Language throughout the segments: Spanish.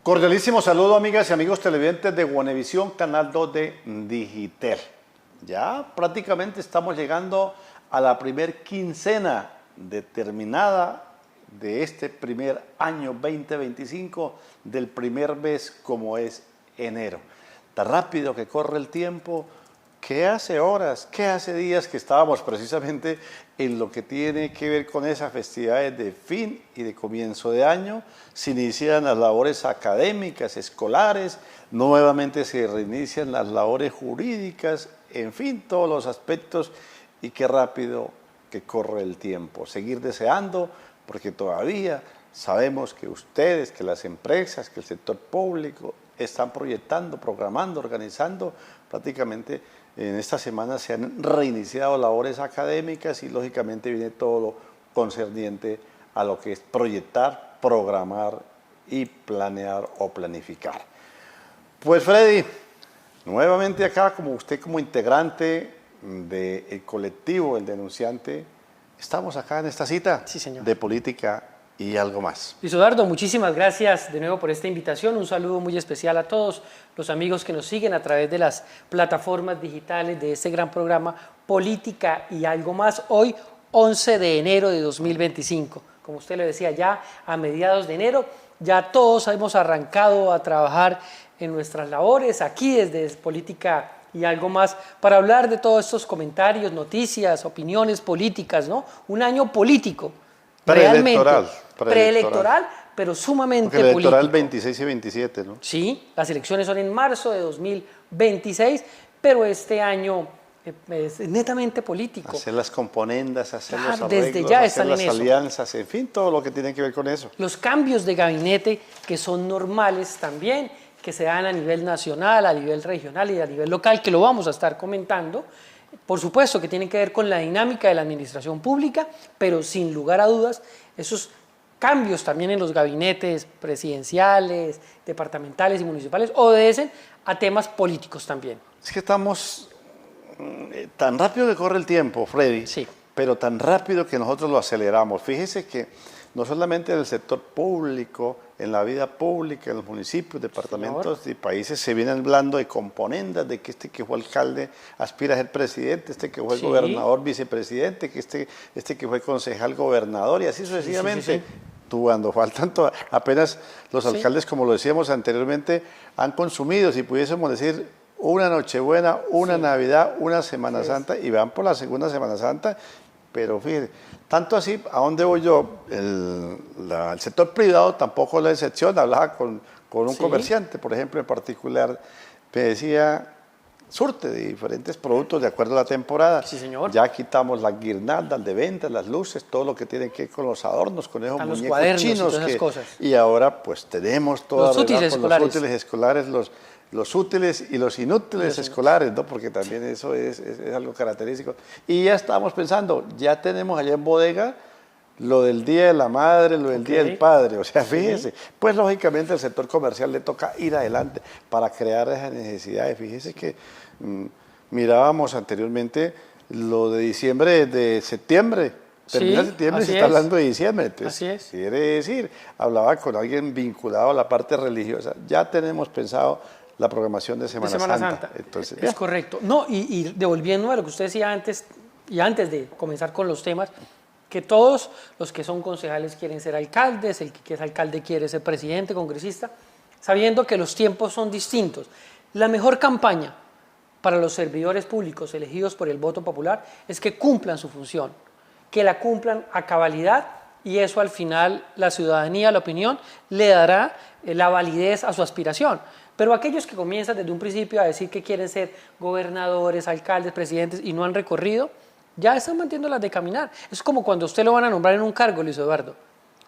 Cordialísimo saludo, amigas y amigos televidentes de Guanevisión, Canal 2 de Digitel. Ya prácticamente estamos llegando a la primer quincena determinada de este primer año 2025, del primer mes como es enero. Tan rápido que corre el tiempo, que hace horas, que hace días que estábamos precisamente en lo que tiene que ver con esas festividades de fin y de comienzo de año. Se inician las labores académicas, escolares, nuevamente se reinician las labores jurídicas, en fin, todos los aspectos, y qué rápido que corre el tiempo. Seguir deseando, porque todavía sabemos que ustedes, que las empresas, que el sector público están proyectando, programando, organizando. Prácticamente en esta semana se han reiniciado labores académicas y lógicamente viene todo lo concerniente a lo que es proyectar, programar y planear o planificar. Pues Freddy, nuevamente acá, como usted como integrante del colectivo El Denunciante, estamos acá en esta cita, sí, señor, de política y algo más. Luis Eduardo, muchísimas gracias de nuevo por esta invitación. Un saludo muy especial a todos los amigos que nos siguen a través de las plataformas digitales de este gran programa Política y algo más. Hoy, 11 de enero de 2025. Como usted lo decía, ya a mediados de enero, ya todos hemos arrancado a trabajar en nuestras labores aquí desde Política y algo más para hablar de todos estos comentarios, noticias, opiniones políticas, ¿no? Un año político. Preelectoral, pero sumamente político. El electoral 26 y 27, ¿no? Sí, las elecciones son en marzo de 2026, pero este año es netamente político. Hacer las componendas, hacer los arreglos, desde ya hacer las alianzas, en fin, todo lo que tiene que ver con eso. Los cambios de gabinete que son normales también, que se dan a nivel nacional, a nivel regional y a nivel local, que lo vamos a estar comentando. Por supuesto que tienen que ver con la dinámica de la administración pública, pero sin lugar a dudas, esos cambios también en los gabinetes presidenciales, departamentales y municipales obedecen a temas políticos también. Es que estamos tan rápido que corre el tiempo, Freddy, sí, pero tan rápido que nosotros lo aceleramos. Fíjese que no solamente en el sector público, en la vida pública, en los municipios, departamentos y países se vienen hablando de componendas, de que este que fue alcalde aspira a ser presidente, este que fue gobernador, vicepresidente, que este que fue concejal, gobernador, y así sucesivamente. Cuando faltan apenas los alcaldes, como lo decíamos anteriormente, han consumido, si pudiésemos decir, una Nochebuena, una Navidad, una Semana Santa, y van por la segunda Semana Santa. Pero fíjate, tanto así, ¿a dónde voy yo? El sector privado tampoco es la excepción. Hablaba con un comerciante, por ejemplo, en particular, me decía, surte de diferentes productos de acuerdo a la temporada. Sí, señor. Ya quitamos las guirnaldas de ventas, las luces, todo lo que tiene que ver con los adornos, con esos muñecos cuadernos chinos. Y todas esas cosas. Y ahora pues tenemos todos los útiles escolares, los útiles y los inútiles escolares, ¿no? Porque también eso es algo característico. Y ya estamos pensando, ya tenemos allá en bodega lo del Día de la Madre, lo del Día del Padre. O sea, fíjese, pues lógicamente al sector comercial le toca ir adelante para crear esas necesidades. Fíjese que mirábamos anteriormente lo de diciembre, de septiembre. Termina septiembre y se está hablando de diciembre. Entonces, quiere decir, hablaba con alguien vinculado a la parte religiosa. Ya tenemos pensado la programación de Semana Santa. Entonces, es correcto. No, y devolviendo a lo que usted decía antes, y antes de comenzar con los temas, que todos los que son concejales quieren ser alcaldes, el que es alcalde quiere ser presidente, congresista, sabiendo que los tiempos son distintos. La mejor campaña para los servidores públicos elegidos por el voto popular es que cumplan su función, que la cumplan a cabalidad, y eso al final la ciudadanía, la opinión, le dará la validez a su aspiración. Pero aquellos que comienzan desde un principio a decir que quieren ser gobernadores, alcaldes, presidentes y no han recorrido, ya están manteniendo las de caminar. Es como cuando usted lo van a nombrar en un cargo, Luis Eduardo.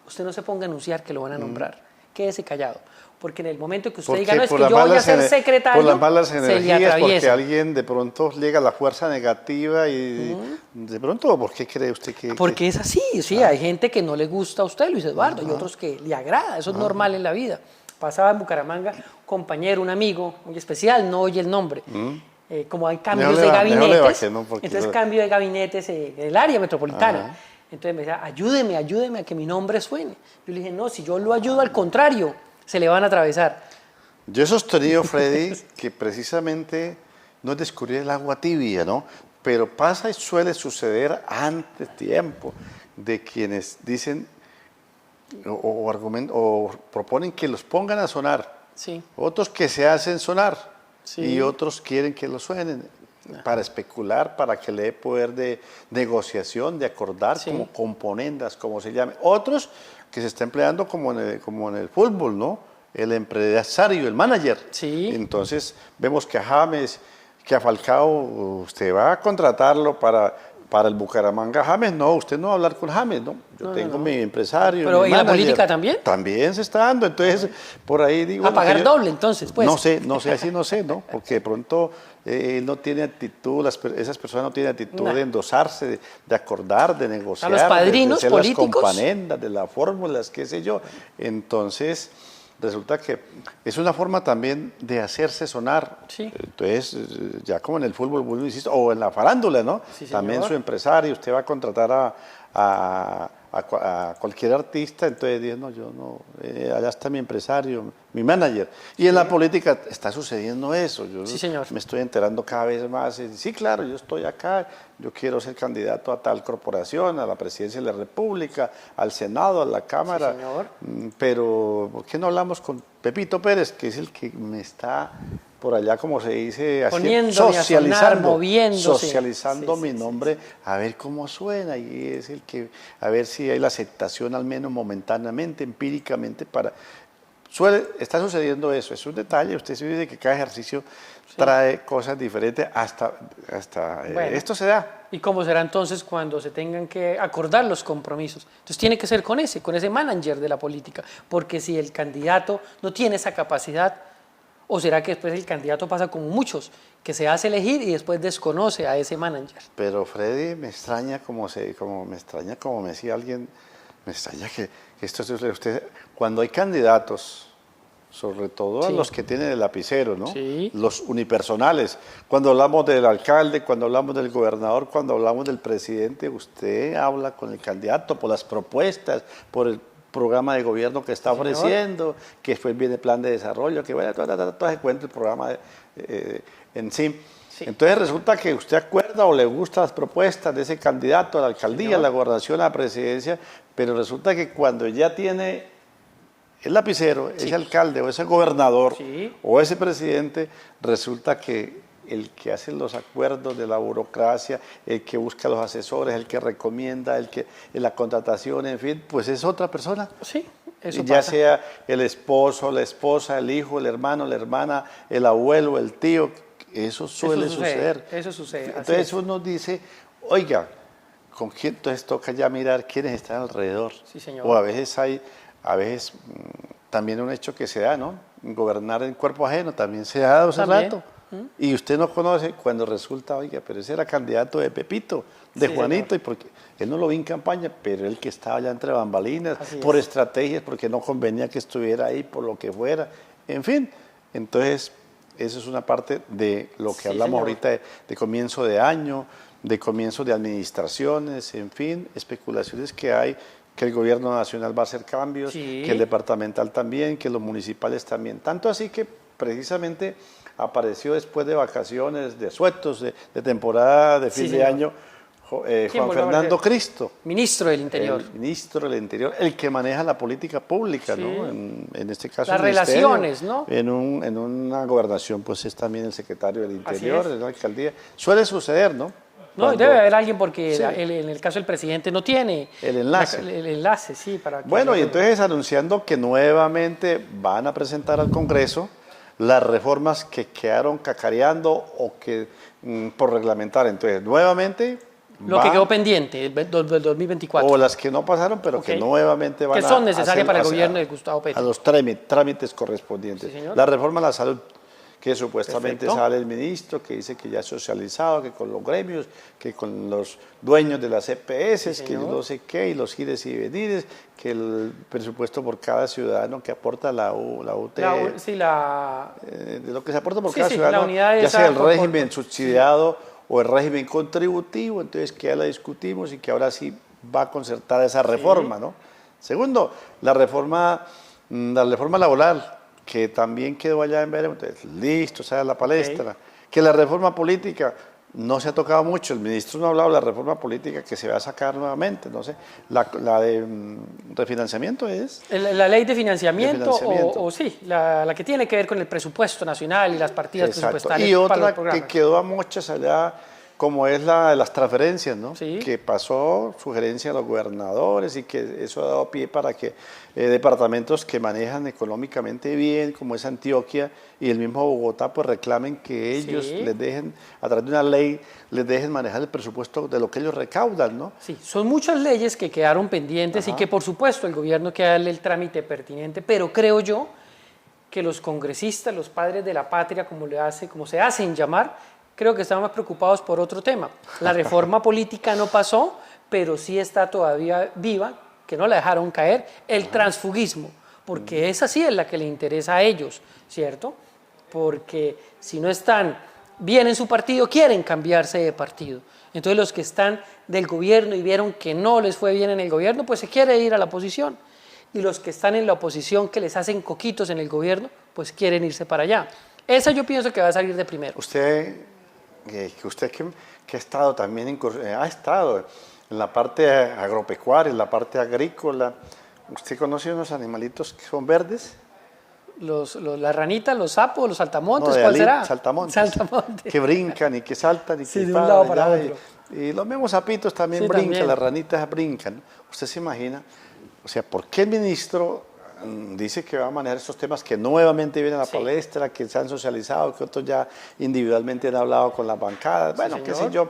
Usted no se ponga a anunciar que lo van a nombrar. Quédese callado. Porque en el momento que usted diga, no, es que yo voy a ser secretario, por las malas energías, se porque alguien de pronto llega a la fuerza negativa y de pronto, ¿por qué cree usted que...? Porque es así, sí, hay gente que no le gusta a usted, Luis Eduardo, y otros que le agrada, eso es normal en la vida. Pasaba en Bucaramanga, un compañero, un amigo muy especial, no oye el nombre. Como hay cambios de gabinetes, entonces cambio de gabinetes en el área metropolitana. Entonces me decía, ayúdeme a que mi nombre suene. Yo le dije, no, si yo lo ayudo, al contrario, se le van a atravesar. Yo he sostenido, Freddy, que precisamente no es descubrir el agua tibia, ¿no? Pero pasa y suele suceder antes tiempo de quienes dicen o proponen que los pongan a sonar, Sí, otros que se hacen sonar Sí. y otros quieren que lo suenen para especular, para que le dé poder de negociación, de acordar, Sí. como componendas, como se llame. Otros que se está empleando como en el fútbol, ¿no? El empresario, el manager. Sí. Entonces vemos que a James, que a Falcao, usted va a contratarlo para el Bucaramanga. James, no, usted no va a hablar con James, ¿no? Yo tengo mi empresario. Pero mi ¿y en la manager. política también? También se está dando. Entonces, por ahí digo. A pagar doble, entonces, pues. No sé, así no sé, ¿no? Porque de pronto él no tiene actitud, esas personas no tienen actitud Nah. de endosarse, de acordar, de negociar. los padrinos de ser políticos. las componendas, de las fórmulas, qué sé yo. Entonces, resulta que es una forma también de hacerse sonar. Sí. Entonces, ya como en el fútbol, vuelvo, insisto, o en la farándula, ¿no? Sí, señor. También su empresario, usted va a contratar a cualquier artista, entonces dice, no, yo no, allá está mi empresario, mi manager. Y en la política está sucediendo eso. Yo Sí, señor. me estoy enterando cada vez más. Sí, claro, yo estoy acá, yo quiero ser candidato a tal corporación, a la presidencia de la República, al Senado, a la Cámara. Sí, señor. Pero, ¿por qué no hablamos con Pepito Pérez, que es el que me está por allá, como se dice, Poniéndome a sonar, socializando, moviéndose. socializando Sí, mi sí, sí, nombre, a ver cómo suena, y es el que, a ver si hay la aceptación, al menos momentáneamente, empíricamente, está sucediendo eso, es un detalle, usted se dice que cada ejercicio trae cosas diferentes, hasta Bueno. esto se da. ¿Y cómo será entonces cuando se tengan que acordar los compromisos? Entonces tiene que ser con ese manager de la política, porque si el candidato no tiene esa capacidad, ¿o será que después el candidato pasa como muchos, que se hace elegir y después desconoce a ese manager? Pero Freddy, me extraña como me decía alguien, me extraña que esto es usted, cuando hay candidatos, sobre todo a Sí. los que tienen el lapicero, ¿no? Sí. Los unipersonales. Cuando hablamos del alcalde, cuando hablamos del gobernador, cuando hablamos del presidente, usted habla con el candidato por las propuestas, por el programa de gobierno que está Sí, señor. ofreciendo, que después viene el plan de desarrollo, que bueno, todo se cuenta el programa en sí. Sí. Entonces resulta que usted acuerda o le gustan las propuestas de ese candidato a la alcaldía, a la gobernación, a la presidencia, pero resulta que cuando ya tiene el lapicero, ese alcalde o ese gobernador Sí. o ese presidente, resulta que el que hace los acuerdos de la burocracia, el que busca los asesores, el que recomienda, la contratación, en fin, pues es otra persona. Sí, eso Ya pasa. sea el esposo, la esposa, el hijo, el hermano, la hermana, el abuelo, el tío, eso suele suceder. Eso sucede. así Entonces es. uno dice, oiga, ¿con quién? Entonces toca ya mirar quiénes están alrededor. Sí, señor. O a veces también un hecho que se da, ¿no? Gobernar en cuerpo ajeno también se ha dado hace También. rato. Y usted no conoce cuando resulta, oiga, pero ese era candidato de Pepito, de Sí, Juanito, y porque él no lo vi en campaña, pero él que estaba allá entre bambalinas, Así por es. estrategias, porque no convenía que estuviera ahí, por lo que fuera, en fin. Entonces, eso es una parte de lo que Sí, hablamos señor. ahorita de comienzo de año, de comienzo de administraciones, en fin, especulaciones que hay, que el gobierno nacional va a hacer cambios, Sí. que el departamental también, que los municipales también. Tanto así que precisamente apareció después de vacaciones, de asuetos, de temporada de fin Sí, de señor. año, Juan volvió a Fernando aparecer? Cristo. Ministro del Interior. El ministro del Interior, el que maneja la política pública, Sí. ¿no? En este caso Las el ministerio. relaciones, ¿no? En una gobernación, pues es también el secretario del Así Interior, es. en la alcaldía. Suele suceder, ¿no? No, Cuando- debe haber alguien porque Sí. en el caso del presidente no tiene El enlace. el enlace, sí, para que Bueno, y entonces anunciando que nuevamente van a presentar al Congreso las reformas que quedaron cacareando o que por reglamentar. Entonces, nuevamente lo que quedó pendiente del 2024. o las que no pasaron, pero que Ok. nuevamente van Que a son necesarias hacer- para el a- gobierno de Gustavo Petro. a los trámites correspondientes. Sí, señor. La reforma a la salud, que supuestamente Perfecto. sale el ministro, que dice que ya es socializado, que con los gremios, que con los dueños de las EPS, Sí, que señor. no sé qué, y los ires y venires, que el presupuesto por cada ciudadano que aporta la UT, de lo que se aporta por Sí, cada sí, ciudadano, la unidad ya esa sea el por- régimen subsidiado o el régimen contributivo, entonces que ya la discutimos y que ahora sí va a concertar esa reforma, ¿no? Segundo, la reforma La reforma laboral, que también quedó allá en veremos, entonces, listo, sale a la palestra. Que la reforma política no se ha tocado mucho, el ministro no ha hablado de la reforma política que se va a sacar nuevamente, no sé, la de refinanciamiento es... La ley de financiamiento, financiamiento. o sí, la que tiene que ver con el presupuesto nacional y las partidas Exacto. presupuestales Y para los otra programas. que quedó a muchas allá, como es la de las transferencias, ¿no? Sí. Que pasó sugerencia a los gobernadores y que eso ha dado pie para que departamentos que manejan económicamente bien, como es Antioquia y el mismo Bogotá, pues reclamen que ellos Sí. les dejen, a través de una ley, les dejen manejar el presupuesto de lo que ellos recaudan, ¿no? Sí, son muchas leyes que quedaron pendientes y que por supuesto el gobierno quiere darle el trámite pertinente, pero creo yo que los congresistas, los padres de la patria, como se hacen llamar, creo que están más preocupados por otro tema. La reforma política no pasó, pero sí está todavía viva, que no la dejaron caer, el transfugismo, porque esa sí es la que le interesa a ellos, ¿cierto? Porque si no están bien en su partido, quieren cambiarse de partido. Entonces los que están del gobierno y vieron que no les fue bien en el gobierno, pues se quiere ir a la oposición. Y los que están en la oposición, que les hacen coquitos en el gobierno, pues quieren irse para allá. Esa yo pienso que va a salir de primero. Usted que ha estado también, ha estado en la parte agropecuaria, en la parte agrícola, ¿usted conoce unos animalitos que son verdes? Las ranitas, los sapos, los saltamontes, No, de ¿cuál alí, será? saltamontes. Saltamontes. Que brincan y que saltan y Sí, que de un lado para allá, otro. y los mismos sapitos también Sí, brincan, también. las ranitas brincan. ¿Usted se imagina? O sea, ¿por qué el ministro dice que va a manejar estos temas que nuevamente vienen a la Sí. palestra, que se han socializado, que otros ya individualmente han hablado con las bancadas? Bueno, qué sé señor. yo.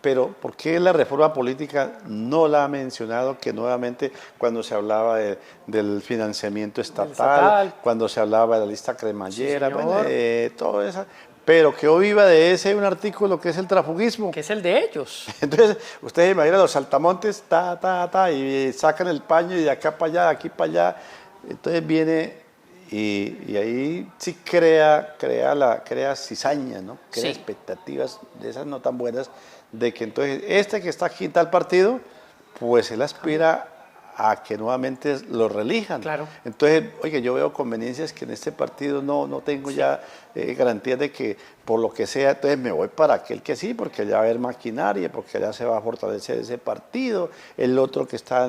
Pero ¿por qué la reforma política no la ha mencionado? Que nuevamente cuando se hablaba del financiamiento estatal, cuando se hablaba de la lista cremallera, Sí, bueno, señor. todo eso. Pero que hoy viva de ese un artículo que es el transfugismo. Que es el de ellos. Entonces, ustedes imaginan los saltamontes, y sacan el paño y de acá para allá, de aquí para allá. Entonces viene y ahí sí crea cizaña, ¿no? Crea Sí. expectativas de esas no tan buenas, de que entonces este que está aquí en tal partido, pues él aspira a que nuevamente lo reelijan. Claro. Entonces, oye, yo veo conveniencias que en este partido no tengo ya garantías de que por lo que sea, entonces me voy para aquel que sí, porque allá va a haber maquinaria, porque allá se va a fortalecer ese partido, el otro que está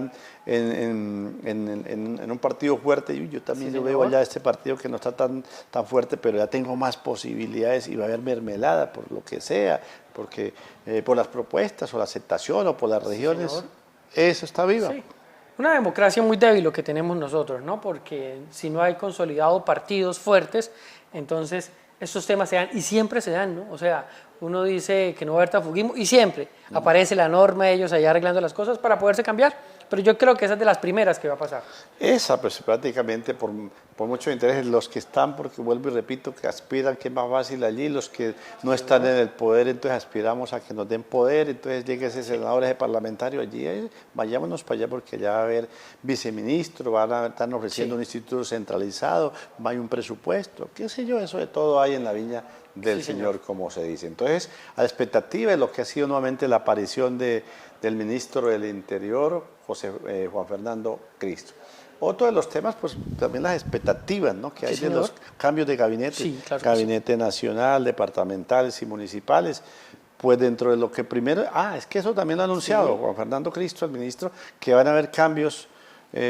en un partido fuerte, y yo también Sí, yo veo señor. allá este partido que no está tan fuerte, pero ya tengo más posibilidades y va a haber mermelada por lo que sea, porque por las propuestas o la aceptación o por las regiones, señor. eso está viva. Sí. Una democracia muy débil lo que tenemos nosotros, ¿no? Porque si no hay consolidados partidos fuertes, entonces estos temas se dan y siempre se dan, ¿no? O sea, uno dice que no va a haber transfugismo y siempre aparece la norma de ellos allá arreglando las cosas para poderse cambiar. Pero yo creo que esa es de las primeras que va a pasar. Esa, pues prácticamente por mucho interés, los que están, porque vuelvo y repito, que aspiran, que es más fácil allí, los que no están en el poder, entonces aspiramos a que nos den poder, entonces llegue ese senador, ese parlamentario allí, vayámonos para allá porque ya va a haber viceministro, van a estar ofreciendo Sí. un instituto centralizado, va a haber un presupuesto, qué sé yo, eso de todo hay en la viña del Sí, señor, como se dice. Entonces, a la expectativa de lo que ha sido nuevamente la aparición del ministro del Interior, Juan Fernando Cristo. Otro de los temas, pues también las expectativas, ¿no? Que hay Sí, de los señor. cambios de gabinete, Sí, claro que gabinete nacional, departamentales y municipales. Pues dentro de lo que primero, es que eso también lo ha anunciado Juan Fernando Cristo, el ministro, que van a haber cambios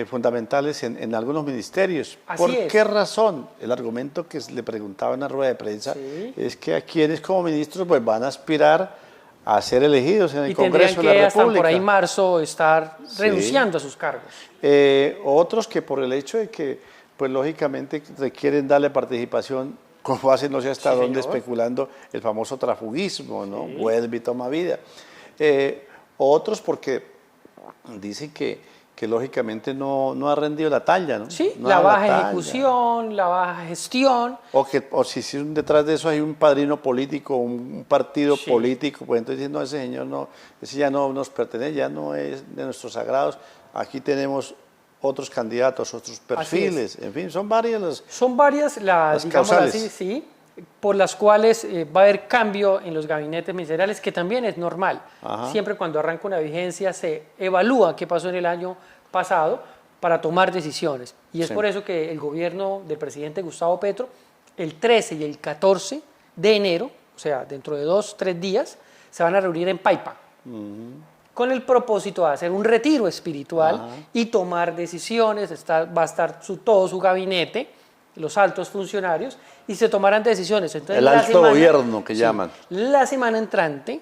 fundamentales en algunos ministerios. Así ¿Por es. qué razón? El argumento que le preguntaba en la rueda de prensa Sí. es que a quienes como ministros pues van a aspirar a ser elegidos en el Y tendrían Congreso de la que hasta República. por ahí marzo estar Sí. renunciando a sus cargos. Otros que por el hecho de que, pues lógicamente requieren darle participación, como hacen no sé hasta Sí, dónde, señor. especulando el famoso transfugismo, ¿no? Sí. Vuelve y toma vida. Otros porque dicen que lógicamente no ha rendido la talla, ¿no? Sí, No la da baja talla. ejecución, la baja gestión. O si detrás de eso hay un padrino político, un partido Sí. político, pues entonces no, ese señor no, ese ya no nos pertenece, ya no es de nuestros sagrados. Aquí tenemos otros candidatos, otros perfiles, en fin, son varias Son varias Las digamos causales. así, sí, por las cuales va a haber cambio en los gabinetes ministeriales, que también es normal. Ajá. Siempre cuando arranca una vigencia se evalúa qué pasó en el año pasado, para tomar decisiones. Y es Sí. por eso que el gobierno del presidente Gustavo Petro, el 13 y el 14 de enero, o sea, dentro de 2, 3 días, se van a reunir en Paipa, con el propósito de hacer un retiro espiritual Ajá. y tomar decisiones. Va a estar todo su gabinete, los altos funcionarios, y se tomarán decisiones. Entonces, El la alto gobierno que llaman. La semana entrante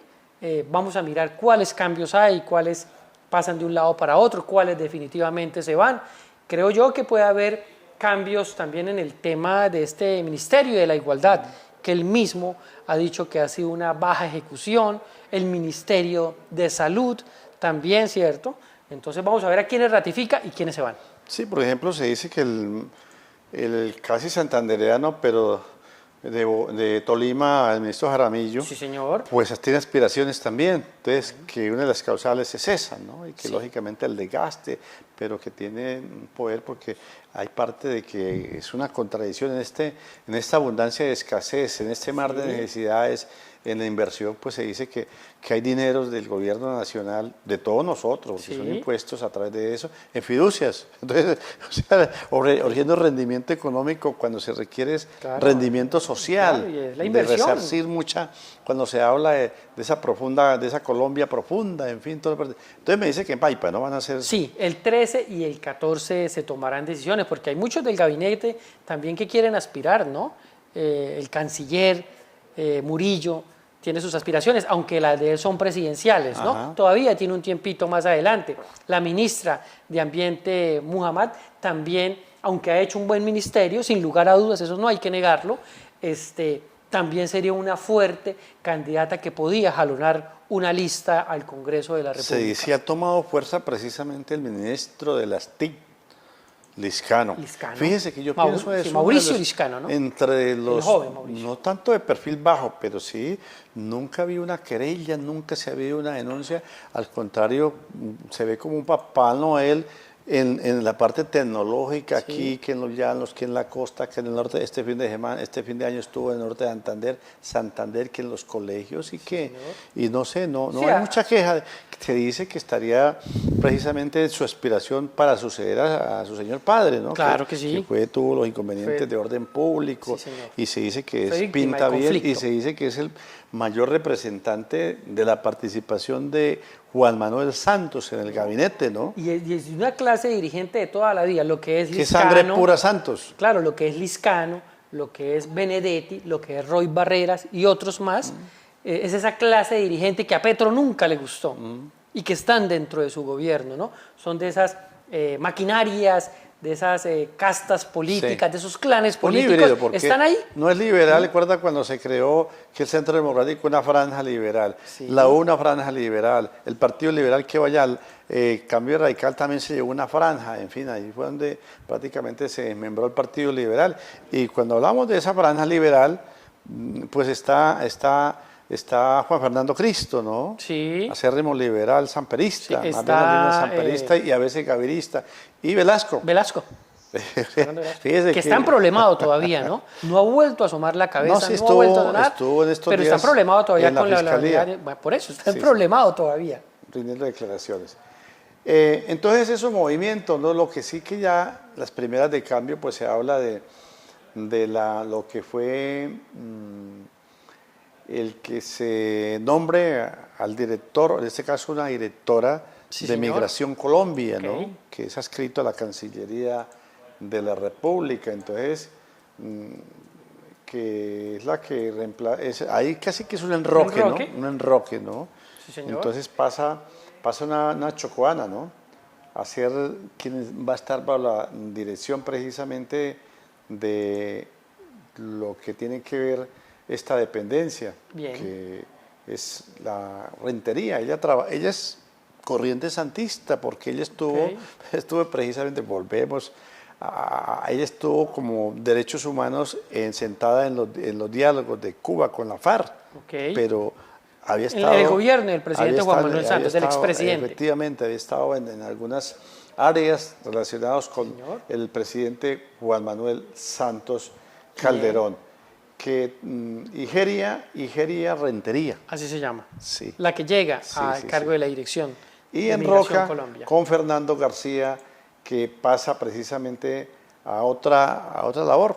vamos a mirar cuáles cambios hay, cuáles pasan de un lado para otro, cuáles definitivamente se van. Creo yo que puede haber cambios también en el tema de este Ministerio de la Igualdad, que él mismo ha dicho que ha sido una baja ejecución, el Ministerio de Salud también, ¿cierto? Entonces vamos a ver a quiénes ratifica y quiénes se van. Sí, por ejemplo, se dice que el casi santandereano, pero de Tolima, el ministro Jaramillo, Sí, señor. pues tiene aspiraciones también. Entonces, que una de las causales es esa, ¿no? Y que Sí. lógicamente el desgaste, pero que tiene poder porque hay parte de que es una contradicción en esta abundancia de escasez, en este mar de necesidades, en la inversión, pues se dice que hay dineros del gobierno nacional, de todos nosotros, que son Sí. impuestos a través de eso, en fiducias. Entonces, o sea, origiendo rendimiento económico cuando se requiere es Claro. rendimiento social, Claro, y es la de inversión. resarcir mucha, cuando se habla de esa profunda, de esa Colombia profunda, en fin, todo. Entonces me dice que en Paipa, ¿no? Van a hacer... Sí, el 13 y el 14 se tomarán decisiones, porque hay muchos del gabinete también que quieren aspirar, ¿no? El canciller Murillo tiene sus aspiraciones, aunque las de él son presidenciales, ¿no? Ajá. Todavía tiene un tiempito más adelante. La ministra de Ambiente, Muhammad, también, aunque ha hecho un buen ministerio, sin lugar a dudas, eso no hay que negarlo, también sería una fuerte candidata que podía jalonar una lista al Congreso de la República. Se dice, ha tomado fuerza precisamente el ministro de las TIC, Liscano. Liscano. Fíjese que yo Mau- pienso sí, eso. Mauricio uno de Liscano, ¿no? Entre los, joven Mauricio. no tanto de perfil bajo, pero sí, nunca vi una querella, nunca se ha habido una denuncia. Al contrario, se ve como un papá Noel en la parte tecnológica aquí, que en los llanos, que en la costa, que en el norte. Este fin de año estuvo en el norte de Santander, que en los colegios y no sé, no Sí, hay mucha queja. Se dice que estaría precisamente su aspiración para suceder a su señor padre, ¿no? Claro que sí. Que tuvo los inconvenientes Fue- de orden público Sí, señor. y se dice que Fue es, víctima pinta de bien y conflicto. se dice que es el mayor representante de la participación de Juan Manuel Santos en el gabinete, ¿no? Y es una clase dirigente de toda la vida, lo que es Qué Liscano. sangre pura Santos. Claro, lo que es Liscano, lo que es Benedetti, lo que es Roy Barreras y otros más, es esa clase dirigente que a Petro nunca le gustó y que están dentro de su gobierno, ¿no? Son de esas maquinarias, de esas castas políticas, Sí. de esos clanes Un políticos, híbrido, porque están ahí. no es liberal. Recuerda cuando se creó que el Centro Democrático una franja liberal, Sí. la U una franja liberal, el Partido Liberal que vaya al Cambio Radical también se llevó una franja, en fin, ahí fue donde prácticamente se desmembró el Partido Liberal. Y cuando hablamos de esa franja liberal, pues está Juan Fernando Cristo, ¿no? Sí. Acérrimo liberal samperista, Sí, más bien la línea está, samperista y a veces gavirista. Y Velasco. Velasco. Fíjese Que está en problemado todavía, ¿no? No ha vuelto a asomar la cabeza, No, sí, ha vuelto a sonar, estuvo en estos pero está días problemado todavía en la con la fiscalía. Bueno, por eso, está Sí, sí. problemado todavía. rindiendo declaraciones. Entonces esos movimientos, ¿no? Lo que sí que ya las primeras de cambio, pues se habla de lo que fue el que se nombre al director, en este caso una directora Sí, de señor. Migración Colombia, Ok. ¿no? Que es adscrito a la Cancillería de la República. Entonces, que es la que reemplaza, ahí casi que es un enroque, enroque. ¿no? Un enroque, ¿no? Sí, señor. Entonces pasa una chocoana, ¿no? A ser quien va a estar bajo la dirección precisamente de lo que tiene que ver esta dependencia, Bien. que es la rentería. Ella es corriente santista porque ella estuvo precisamente, volvemos, ella estuvo como derechos humanos sentada en los diálogos de Cuba con la FARC, Ok. pero había En estado... el gobierno del presidente había Juan estado- Manuel había Santos, del estado, expresidente. Efectivamente, había estado en algunas áreas relacionadas con Señor. el presidente Juan Manuel Santos Calderón, que Igeria Rentería, Así se llama. sí. La que llega Sí, al sí, cargo sí. de la dirección Y de en Migración Roca Colombia. con Fernando García, que pasa precisamente a otra labor.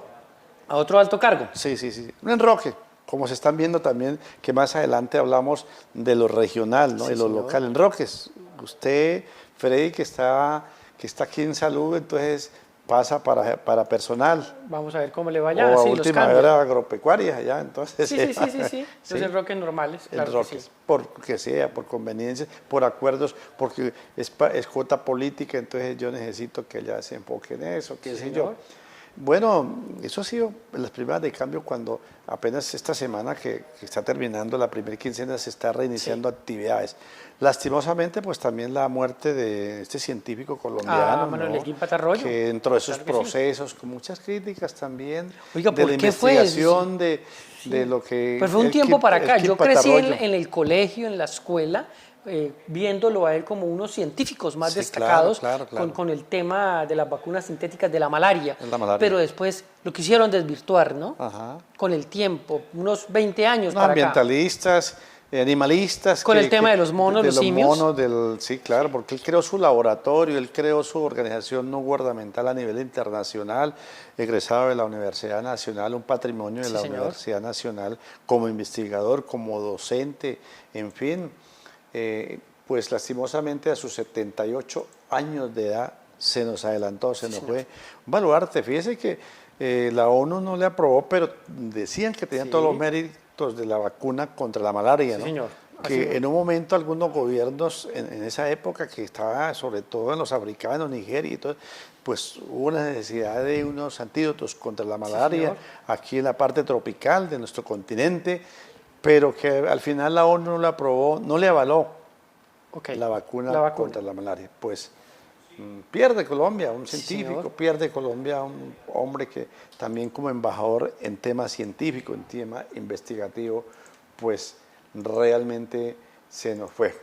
A otro alto cargo. Sí, sí, sí. Un enroque, como se están viendo también, que más adelante hablamos de lo regional, ¿no? Sí, De lo señor. local. Enroques. Usted, Freddy, que está aquí en salud, entonces pasa para personal. Vamos a ver cómo le O vaya. a Sí, los última cambian. hora agropecuaria, ya, entonces. Sí, sí, sí, sí, sí. Los Sí. enroques normales, claro que Enroques, sí. por que sea, por conveniencia, por acuerdos, porque es cuota política, entonces yo necesito que ella se enfoque en eso, qué sé yo. Señor. Bueno, eso ha sido las primeras de cambio cuando apenas esta semana que está terminando la primera quincena se está reiniciando actividades. Lastimosamente, pues también la muerte de este científico colombiano, Manuel ¿no? Elguín Patarroyo. Que dentro de esos Claro que sí. procesos, con muchas críticas también, Oiga, de ¿por la qué fue? investigación, de lo que... Pero fue un el tiempo Kip- para el acá. Kip Yo crecí Patarroyo. en el colegio, en la escuela, viéndolo a él como unos científicos más Sí, destacados claro, claro. Con el tema de las vacunas sintéticas de la malaria. La malaria. Pero después lo quisieron desvirtuar, ¿no? Ajá. Con el tiempo, unos 20 años Unos para acá. ambientalistas, animalistas. Con el tema de los monos, los simios. Sí, claro, porque él creó su laboratorio, él creó su organización no gubernamental a nivel internacional, egresado de la Universidad Nacional, un patrimonio de Sí, la señor. Universidad Nacional, como investigador, como docente, en fin. Pues lastimosamente a sus 78 años de edad se nos adelantó, se nos fue. Un baluarte, fíjese que la ONU no le aprobó, pero decían que tenían Sí. todos los méritos de la vacuna contra la malaria, Sí, ¿no? señor. Así Que fue. en un momento algunos gobiernos en esa época, que estaba sobre todo en los africanos, Nigeria y todo, pues hubo una necesidad de unos antídotos contra la malaria señor. aquí en la parte tropical de nuestro continente, pero que al final la ONU no la aprobó, no le avaló Ok. la vacuna La vacuna. contra la malaria. Pues pierde Colombia un Sí, científico, señor. pierde Colombia un hombre que también como embajador en tema científico, en tema investigativo, pues realmente se nos fue.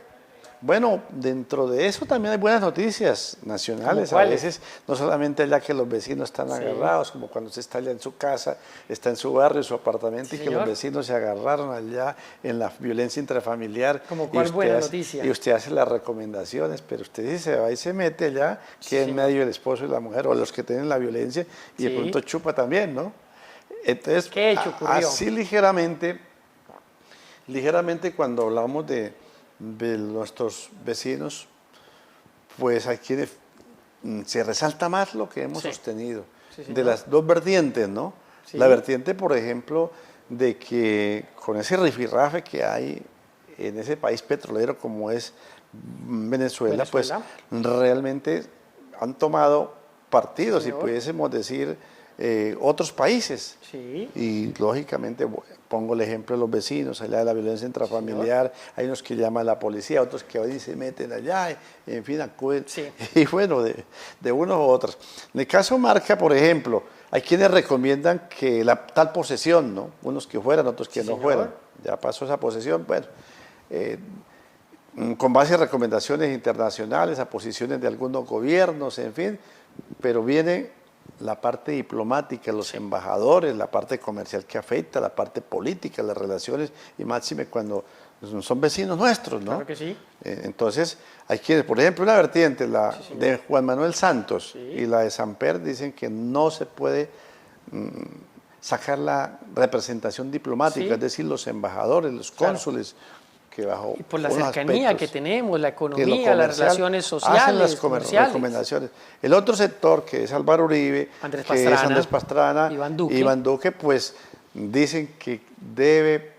Bueno, dentro de eso también hay buenas noticias nacionales. ¿Cómo A cuáles? veces, no solamente ya que los vecinos están Sí. agarrados, como cuando usted está allá en su casa, está en su barrio, su apartamento, Sí, y que los señor. vecinos se agarraron allá en la violencia intrafamiliar. ¿Cómo y cuál usted buena hace- noticia? Y usted hace las recomendaciones, pero usted sí se va y se mete allá, Sí, que en señor. medio del esposo y la mujer, o los que tienen la violencia, y de Sí. pronto chupa también, ¿no? Entonces, ¿Qué hecho ocurrió? así ligeramente cuando hablamos de nuestros vecinos, pues hay quienes se resalta más lo que hemos Sí. sostenido, Sí, de señor. las dos vertientes, ¿no? Sí. La vertiente, por ejemplo, de que con ese rifirrafe que hay en ese país petrolero como es Venezuela, pues realmente han tomado partidos, si Señor. pudiésemos decir, otros países. Sí. Y lógicamente pongo el ejemplo de los vecinos, allá de la violencia intrafamiliar, hay unos que llaman a la policía, otros que hoy se meten allá, en fin, acuden. Sí. Y bueno, de unos u otros. En el caso Marca, por ejemplo, hay quienes recomiendan que la tal posesión, ¿no? Unos que fueran, otros que Sí, no señor. fueran. Ya pasó esa posesión, bueno. Con base a recomendaciones internacionales, a posiciones de algunos gobiernos, en fin, pero viene la parte diplomática, los embajadores, la parte comercial que afecta, la parte política, las relaciones, y máxime cuando son vecinos nuestros, ¿no? Claro que sí. Entonces, hay quienes, por ejemplo, una vertiente, la de Juan Manuel Santos Sí. y la de Samper, dicen que no se puede sacar la representación diplomática, Sí. es decir, los embajadores, los Claro. cónsules, que bajo Y por la unos cercanía que aspectos tenemos, la que lo economía, las comercial relaciones hacen sociales, las comerciales. recomendaciones. El otro sector, que es Álvaro Uribe, Andrés que es Pastrana, Andrés Pastrana, Iván Duque. pues dicen que debe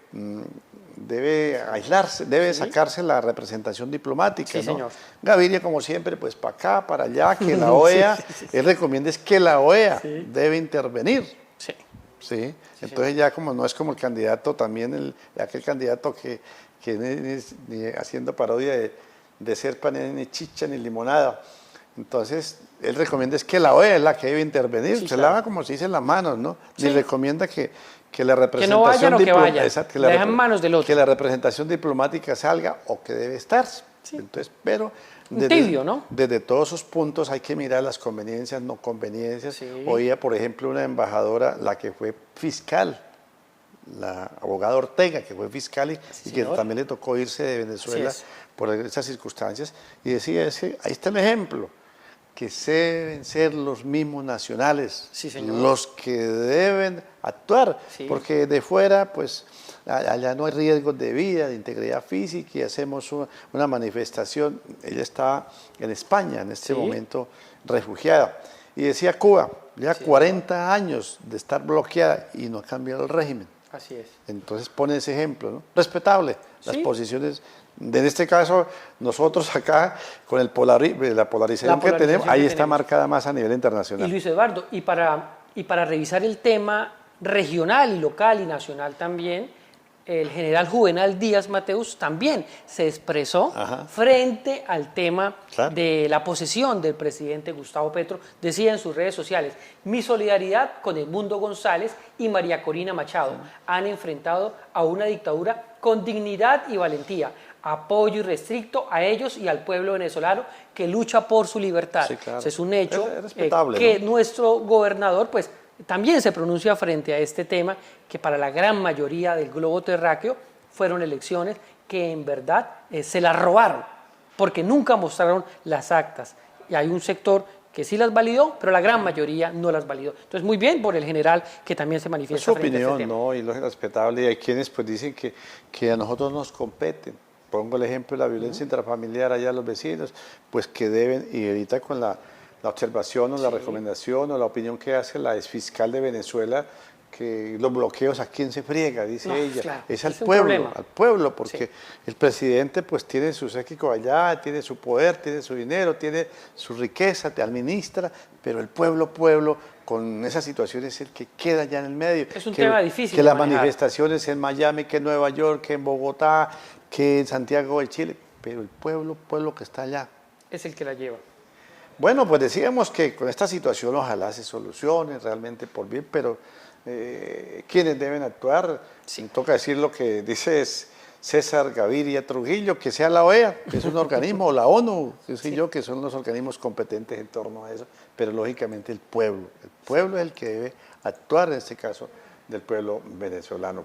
aislarse, debe sacarse la representación diplomática, Sí, ¿no? señor. Gaviria, como siempre, pues para acá, para allá, que la OEA, él recomienda es que la OEA debe intervenir. Sí. Sí, entonces ya como no es como el candidato también, aquel candidato que ni haciendo parodia de ser pan ni chicha ni limonada. Entonces, él recomienda es que la OEA es la que debe intervenir, Sí, se claro. lava como se dice en las manos, ¿no? Sí. Ni recomienda que la representación no vayan o que vayan, exacto, la dejan en manos del otro. que la representación diplomática salga o que debe estar. Sí. Entonces, pero Un tibio, ¿no? desde todos esos puntos hay que mirar las conveniencias, no conveniencias. Sí. Oía, por ejemplo, una embajadora, la que fue fiscal, la abogada Ortega, que fue fiscal y que señor. también le tocó irse de Venezuela Así es. por esas circunstancias, y decía, ahí está el ejemplo. que deben ser los mismos nacionales Sí, señor. los que deben actuar, Sí. porque de fuera, pues, allá no hay riesgos de vida, de integridad física, y hacemos una manifestación. Ella está en España en este Sí. momento, refugiada, y decía Cuba, lleva Sí. 40 años de estar bloqueada y no ha cambiado el régimen. Así es. Entonces pone ese ejemplo, ¿no? Respetable, las Sí. posiciones, en este caso, nosotros acá, con la polarización que tenemos, ahí que está tenemos. marcada más a nivel Y internacional. Luis Eduardo, y para revisar el tema regional y local y nacional también, el general Juvenal Díaz Mateus también se expresó Ajá. frente al tema Claro. de la posesión del presidente Gustavo Petro. Decía en sus redes sociales: mi solidaridad con Edmundo González y María Corina Machado han enfrentado a una dictadura con dignidad y valentía. Apoyo irrestricto a ellos y al pueblo venezolano que lucha por su libertad. Sí, claro. Ese es un hecho Es respetable, que ¿no? nuestro gobernador pues también se pronuncia frente a este tema, que para la gran mayoría del globo terráqueo fueron elecciones que en verdad se las robaron, porque nunca mostraron las actas. Y hay un sector que sí las validó, pero la gran mayoría no las validó. Entonces, muy bien por el general que también se Es manifiesta su frente a opinión, este tema. ¿no? Y lo es respetable. Y hay quienes pues dicen que a nosotros nos competen. Pongo el ejemplo de la violencia intrafamiliar allá a los vecinos, pues que deben, y ahorita con la observación o la recomendación o la opinión que hace la exfiscal de Venezuela, que los bloqueos a quién se friega, dice No, ella, claro, es es un problema. al pueblo, porque Sí. el presidente pues tiene su séquito allá, tiene su poder, tiene su dinero, tiene su riqueza, te administra, pero el pueblo, con esa situación es el que queda ya en el medio. Es un que, tema difícil Que de las manejar. manifestaciones en Miami, que en Nueva York, que en Bogotá, que en Santiago de Chile, pero el pueblo que está allá. Es el que la lleva. Bueno, pues decíamos que con esta situación ojalá se solucione realmente por bien, pero ¿quiénes deben actuar? Toca decir lo que dice César Gaviria Trujillo, que sea la OEA, que es un organismo, o la ONU, qué sé yo, que son los organismos competentes en torno a eso, pero lógicamente el pueblo es el que debe actuar en este caso del pueblo venezolano,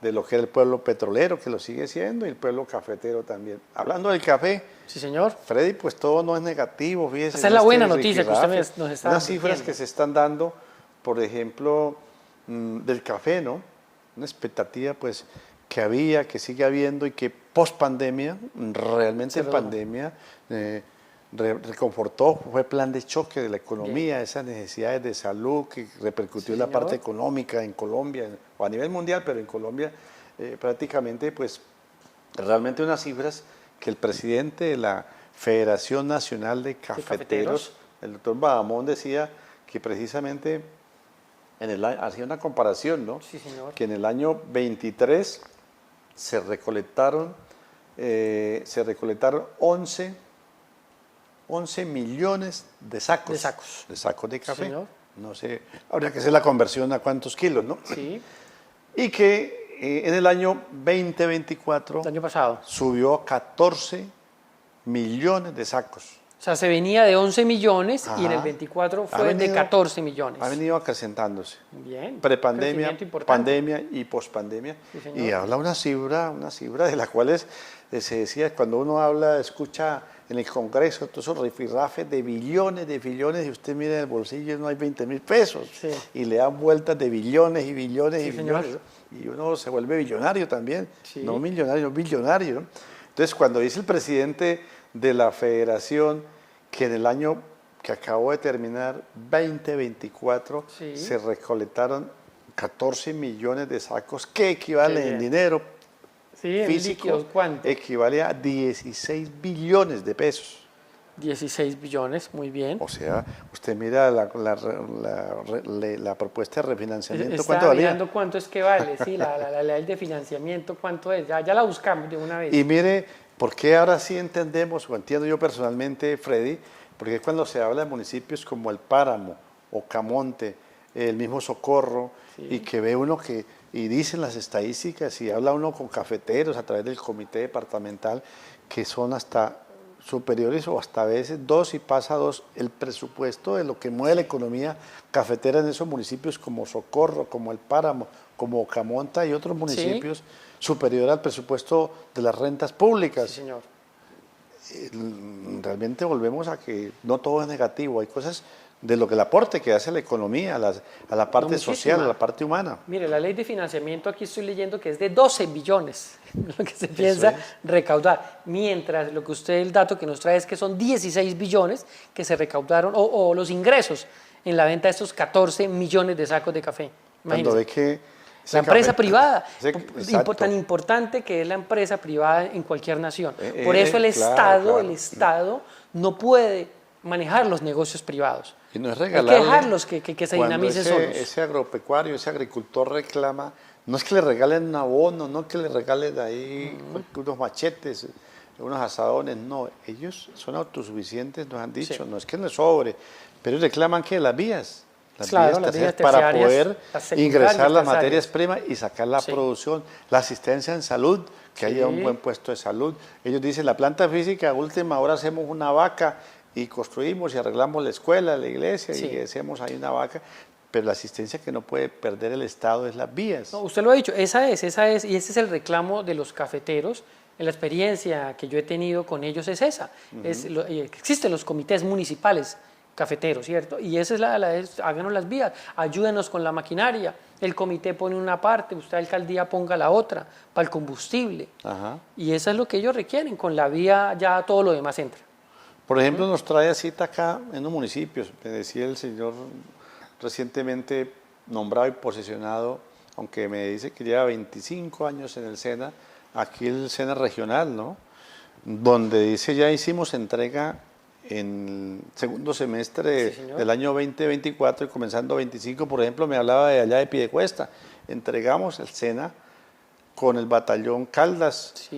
de lo que era el pueblo petrolero, que lo sigue siendo, y el pueblo cafetero también. Hablando del café, Sí, señor. Freddy, pues todo no es negativo, fíjese. Esa es la buena noticia que usted nos está Unas cifras advirtiendo. que se están dando, por ejemplo, del café, ¿no? Una expectativa, pues, que había, que sigue habiendo y que post pandemia, realmente Se en redujo. pandemia, reconfortó, fue plan de choque de la economía, esas necesidades de salud que repercutió en la señor. parte económica en Colombia, o a nivel mundial, pero en Colombia prácticamente, pues, realmente unas cifras que el presidente de la Federación Nacional de Cafeteros, el doctor Badamón, decía que precisamente hacía una comparación, ¿no? Sí, señor. Que en el año 23 se recolectaron 11 millones de sacos. De sacos. De sacos de café. señor. No sé, habría que hacer la conversión a cuántos kilos, ¿no? Sí, Y que en el año 2024 el año pasado. subió a 14 millones de sacos. O sea, se venía de 11 millones y en el Ajá. 24 Ha fue de venido- 14 millones. Ha venido acrecentándose. Bien. Prepandemia, Crecimiento importante. pandemia y pospandemia. Sí, señor. Y habla una cifra de la cual se decía, cuando uno habla, escucha en el Congreso todos esos rifirrafes de billones, y usted mira en el bolsillo y no hay 20.000 pesos. Sí. Y le dan vueltas de billones y billones Sí, y señor. billones. Y uno se vuelve billonario también. Sí. No millonario, billonario, ¿no? Entonces, cuando dice el presidente de la Federación que en el año que acabó de terminar, 2024, Sí. se recolectaron 14 millones de sacos, que equivale Qué en bien. dinero Sí, en físico, líquidos, ¿cuánto? equivale a 16 billones de pesos. 16 billones, muy bien. O sea, usted mira la propuesta de refinanciamiento, ¿cuánto Estaba valía? mirando cuánto es que vale, sí, la ley de financiamiento, cuánto es. Ya la buscamos de una vez. Y mire, ¿por qué ahora sí entendemos, o entiendo yo personalmente, Freddy? Porque cuando se habla de municipios como El Páramo, Ocamonte, el mismo Socorro, y que ve uno y dicen las estadísticas, y habla uno con cafeteros a través del comité departamental, que son hasta superiores o hasta a veces 2 y pasa a 2 el presupuesto de lo que mueve la economía cafetera en esos municipios como Socorro, como El Páramo, como Ocamonta y otros municipios, superior al presupuesto de las rentas públicas. Sí, señor. realmente volvemos a que no todo es negativo, hay cosas de lo que el aporte que hace la economía, a la parte social, a la parte humana. Mire, la ley de financiamiento aquí estoy leyendo que es de 12 billones, lo que se piensa es. recaudar, mientras lo que usted, el dato que nos trae es que son 16 billones que se recaudaron, o los ingresos en la venta de estos 14 millones de sacos de café. Cuando ve que La empresa privada, exacto. tan importante que es la empresa privada en cualquier nación. Por eso el claro. Estado no puede manejar los negocios privados. Y no es Hay regalarle. que dejarlos que se dinamicen solos. Ese agropecuario, ese agricultor reclama, no es que le regalen un abono, no es que le regalen ahí unos machetes, unos asadones, no, ellos son autosuficientes, nos han dicho, no es que les sobre, pero ellos reclaman que las vías terciarias para poder ingresar las materias primas y sacar la producción, la asistencia en salud, que haya un buen puesto de salud. Ellos dicen, la planta física, a última hora hacemos una vaca y construimos y arreglamos la escuela, la iglesia y hacemos ahí una vaca, pero la asistencia que no puede perder el Estado es las vías. No, usted lo ha dicho, esa es, y ese es el reclamo de los cafeteros. La experiencia que yo he tenido con ellos es esa. Existen los comités municipales cafeteros, ¿cierto? Y esa es háganos las vías, ayúdenos con la maquinaria. El comité pone una parte, usted alcaldía ponga la otra, para el combustible. Y eso es lo que ellos requieren, con la vía ya todo lo demás entra. Por ejemplo, nos trae a cita acá en los municipios, me decía el señor recientemente nombrado y posesionado, aunque me dice que lleva 25 años en el SENA, aquí el SENA regional, ¿no? Donde dice ya hicimos entrega en segundo semestre del año 2024 y comenzando 25, por ejemplo, me hablaba de allá de Piedecuesta, entregamos el SENA con el batallón Caldas,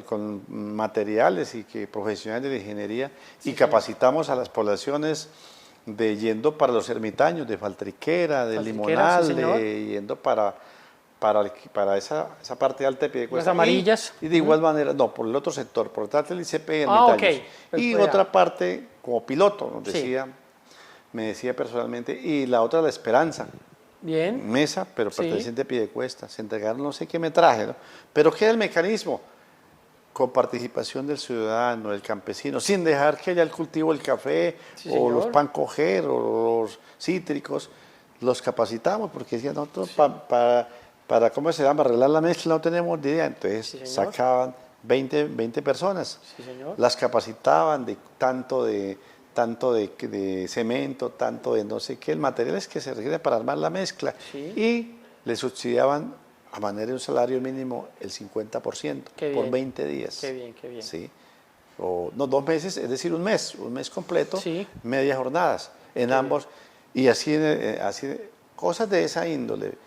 con materiales y profesionales de la ingeniería, y capacitamos a las poblaciones yendo para los ermitaños, de Faltriquera, de Limonal, yendo para esa parte alta de Piedecuesta. Las amarillas. Y de igual manera, no, por el otro sector, por parte del ICP y ermitaños. Y otra parte, como piloto, nos decía, me decía personalmente, y la otra, La Esperanza. Bien. Mesa, pero perteneciente a Piedecuesta. Se entregaron no sé qué metraje, ¿no? Pero queda el mecanismo con participación del ciudadano, del campesino, sin dejar que haya el cultivo del café o los pan coger o los cítricos. Los capacitamos porque decían, nosotros para ¿cómo se llama? Arreglar la mezcla no tenemos ni idea. Entonces sacaban 20 personas. Las capacitaban de tanto de cemento, tanto de no sé qué, el material es que se requiere para armar la mezcla, y le subsidiaban a manera de un salario mínimo el 50% por 20 días. Qué bien, qué bien. ¿Sí? O, no, 2 meses, es decir, un mes completo, medias jornadas, en ambos, y así cosas de esa índole.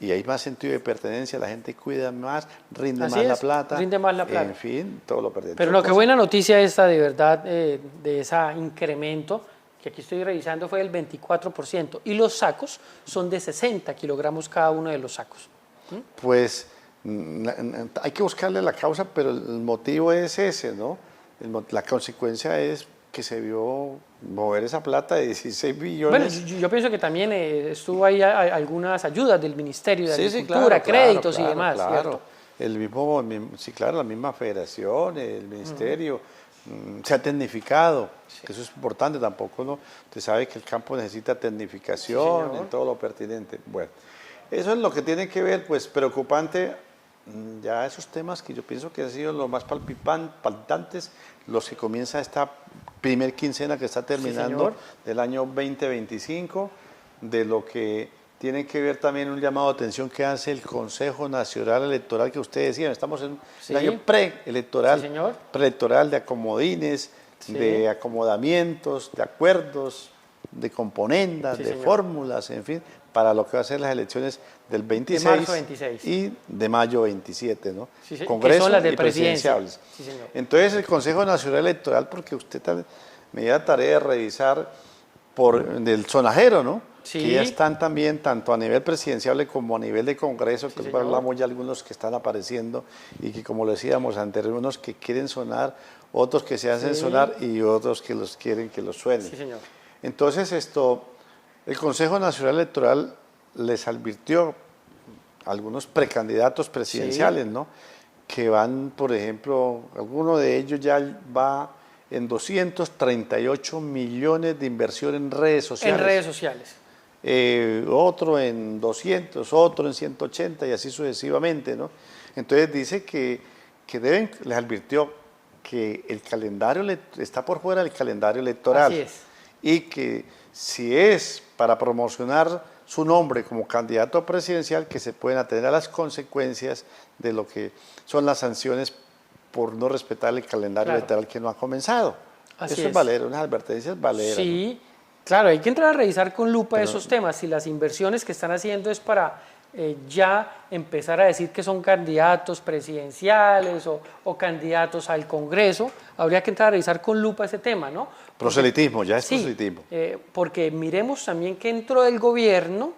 Y hay más sentido de pertenencia, la gente cuida más, rinde más la plata. En fin, todo lo perdido. Pero qué buena noticia esta, de verdad, de ese incremento, que aquí estoy revisando, fue del 24%. Y los sacos son de 60 kilogramos cada uno de los sacos. Pues hay que buscarle la causa, pero el motivo es ese, ¿no? La consecuencia es que se vio mover esa plata de 16 billones. Bueno, yo pienso que también estuvo ahí algunas ayudas del Ministerio de Agricultura, créditos y demás. Claro, la misma federación, el ministerio, se ha tecnificado, que eso es importante, tampoco, ¿no? Usted sabe que el campo necesita tecnificación en todo lo pertinente. Bueno, eso es lo que tiene que ver, pues preocupante, ya esos temas que yo pienso que han sido los más palpitantes, los que comienza esta primer quincena que está terminando del año 2025, de lo que tiene que ver también un llamado de atención que hace el Consejo Nacional Electoral, que usted decía, estamos en el año preelectoral de acomodines, de acomodamientos, de acuerdos, de componendas, de fórmulas, en fin, para lo que va a ser las elecciones del 26, de marzo 26 y de mayo 27, ¿no? Congreso, que son las de y presidenciables. Entonces el Consejo Nacional Electoral, porque usted me dio la tarea de revisar del sonajero, ¿no? Que ya están también, tanto a nivel presidencial como a nivel de Congreso, que hablamos ya algunos que están apareciendo y que, como lo decíamos anteriormente, unos que quieren sonar, otros que se hacen sonar y otros que los quieren que los suenen. Entonces el Consejo Nacional Electoral les advirtió a algunos precandidatos presidenciales, ¿no? que van, por ejemplo, alguno de ellos ya va en 238 millones de inversión en redes sociales. En redes sociales. Otro en 200, otro en 180 y así sucesivamente, ¿no? Entonces dice que les advirtió que el calendario está por fuera del calendario electoral. Así es. Y que si es para promocionar su nombre como candidato presidencial, que se pueden atener a las consecuencias de lo que son las sanciones por no respetar el calendario electoral que no ha comenzado. Así Eso es valero, unas advertencias valeras. Sí, ¿no? Claro, hay que entrar a revisar con lupa esos temas, si las inversiones que están haciendo es para ya empezar a decir que son candidatos presidenciales o candidatos al Congreso, habría que entrar a revisar con lupa ese tema, ¿no? Proselitismo, ya es sí, proselitismo. Porque miremos también que dentro del gobierno,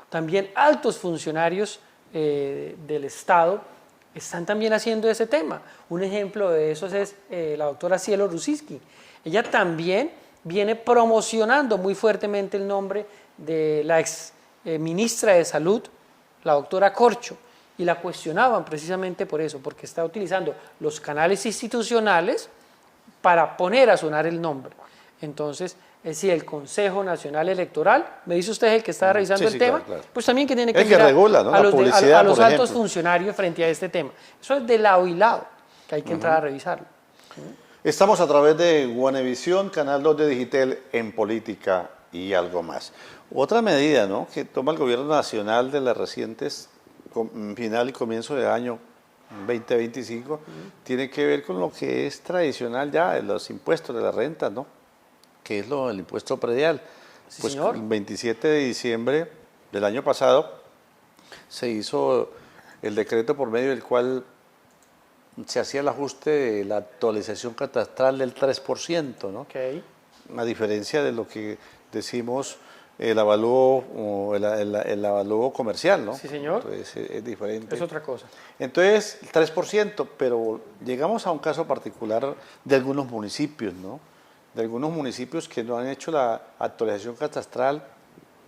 también altos funcionarios del Estado están también haciendo ese tema. Un ejemplo de eso es la doctora Cielo Rusiski. Ella también viene promocionando muy fuertemente el nombre de la ex ministra de Salud, la doctora Corcho, y la cuestionaban precisamente por eso, porque está utilizando los canales institucionales para poner a sonar el nombre. Entonces, si el Consejo Nacional Electoral, me dice usted el que está revisando el tema, claro. Pues también que tiene que mirar regula, ¿no? a los por altos funcionarios frente a este tema. Eso es de lado y lado, que hay que entrar a revisarlo. Estamos a través de Guanevisión, Canal 2 de Digitel, en política y algo más. Otra medida, ¿no?, que toma el gobierno nacional de las recientes final y comienzo de año 2025, tiene que ver con lo que es tradicional ya de los impuestos de la renta, ¿no?, que es el impuesto predial. Sí, pues señor. El 27 de diciembre del año pasado se hizo el decreto por medio del cual se hacía el ajuste de la actualización catastral del 3%, ¿no? Okay. A diferencia de lo que decimos el avalúo, el avalúo comercial, ¿no? Sí, señor. Entonces es diferente. Es otra cosa. Entonces, 3%, pero llegamos a un caso particular de algunos municipios, ¿no? De algunos municipios que no han hecho la actualización catastral,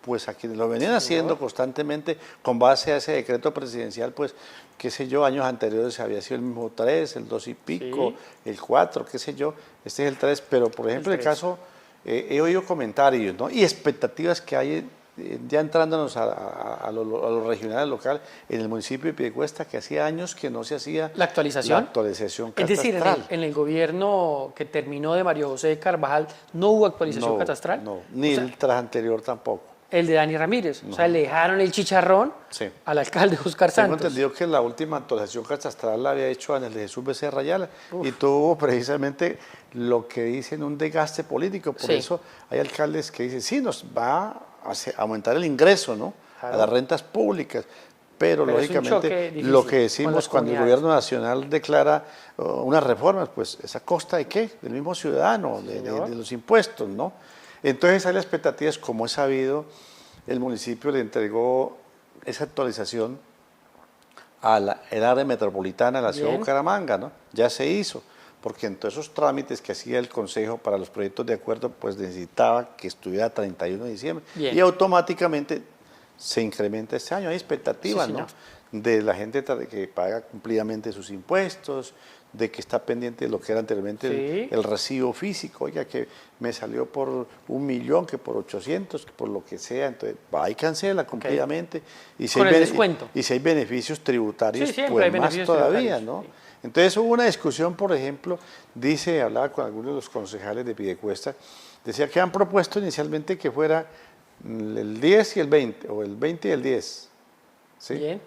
pues a quienes lo venían haciendo constantemente con base a ese decreto presidencial, pues, qué sé yo, años anteriores había sido el mismo 3, el 2 y pico, el 4, qué sé yo, este es el 3, pero por ejemplo el caso, he oído comentarios, ¿no?, y expectativas que hay ya entrándonos a lo regional, local, en el municipio de Piedecuesta, que hacía años que no se hacía la actualización catastral. Es decir, en el gobierno que terminó de Mario José de Carvajal, ¿no hubo actualización catastral? No, ni el tras anterior tampoco. El de Dani Ramírez, o sea, le dejaron el chicharrón al alcalde Oscar Santos. Tengo entendido que la última actualización catastral la había hecho en el de Jesús Becerra Ayala y tuvo precisamente lo que dicen un desgaste político, por eso hay alcaldes que dicen, sí, nos va a aumentar el ingreso, ¿no?, a las rentas públicas, pero lógicamente lo que decimos cuando el gobierno nacional declara unas reformas, pues ¿es a costa de qué? Del mismo ciudadano, de los impuestos, ¿no? Entonces hay las expectativas, como es sabido, el municipio le entregó esa actualización a el área metropolitana de la ciudad de Bucaramanga, ¿no? Ya se hizo, porque en todos esos trámites que hacía el Consejo para los proyectos de acuerdo, pues necesitaba que estuviera 31 de diciembre. Y automáticamente se incrementa este año. Hay expectativas, ¿no?, de la gente que paga cumplidamente sus impuestos, de que está pendiente de lo que era anteriormente el recibo físico, oiga, que me salió por 1 millón, que por 800, que por lo que sea, entonces va y cancela cumplidamente. Y si con hay el descuento. Y si hay beneficios tributarios, pues más todavía, ¿no? Entonces hubo una discusión, por ejemplo, hablaba con algunos de los concejales de Piedecuesta, decía que han propuesto inicialmente que fuera el 10 y el 20, o el 20 y el 10, ¿sí? Bien.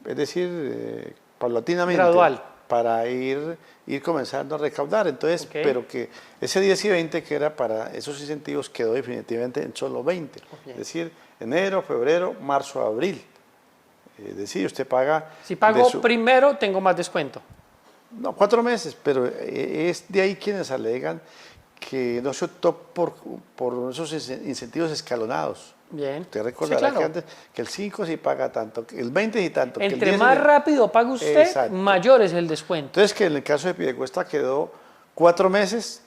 Es decir, paulatinamente. Gradual. Para ir comenzando a recaudar. Entonces, pero que ese 10 y 20 que era para esos incentivos quedó definitivamente en solo 20. Es decir, enero, febrero, marzo, abril. Es decir, usted paga... Si pago primero, tengo más descuento. No, 4 meses, pero es de ahí quienes alegan que no se optó por esos incentivos escalonados. Bien. Usted recordará que antes que el 5 sí paga tanto, que el 20 sí tanto. Entre que el 10 más rápido paga usted, mayor es el descuento. Entonces, que en el caso de Piedecuesta quedó 4 meses,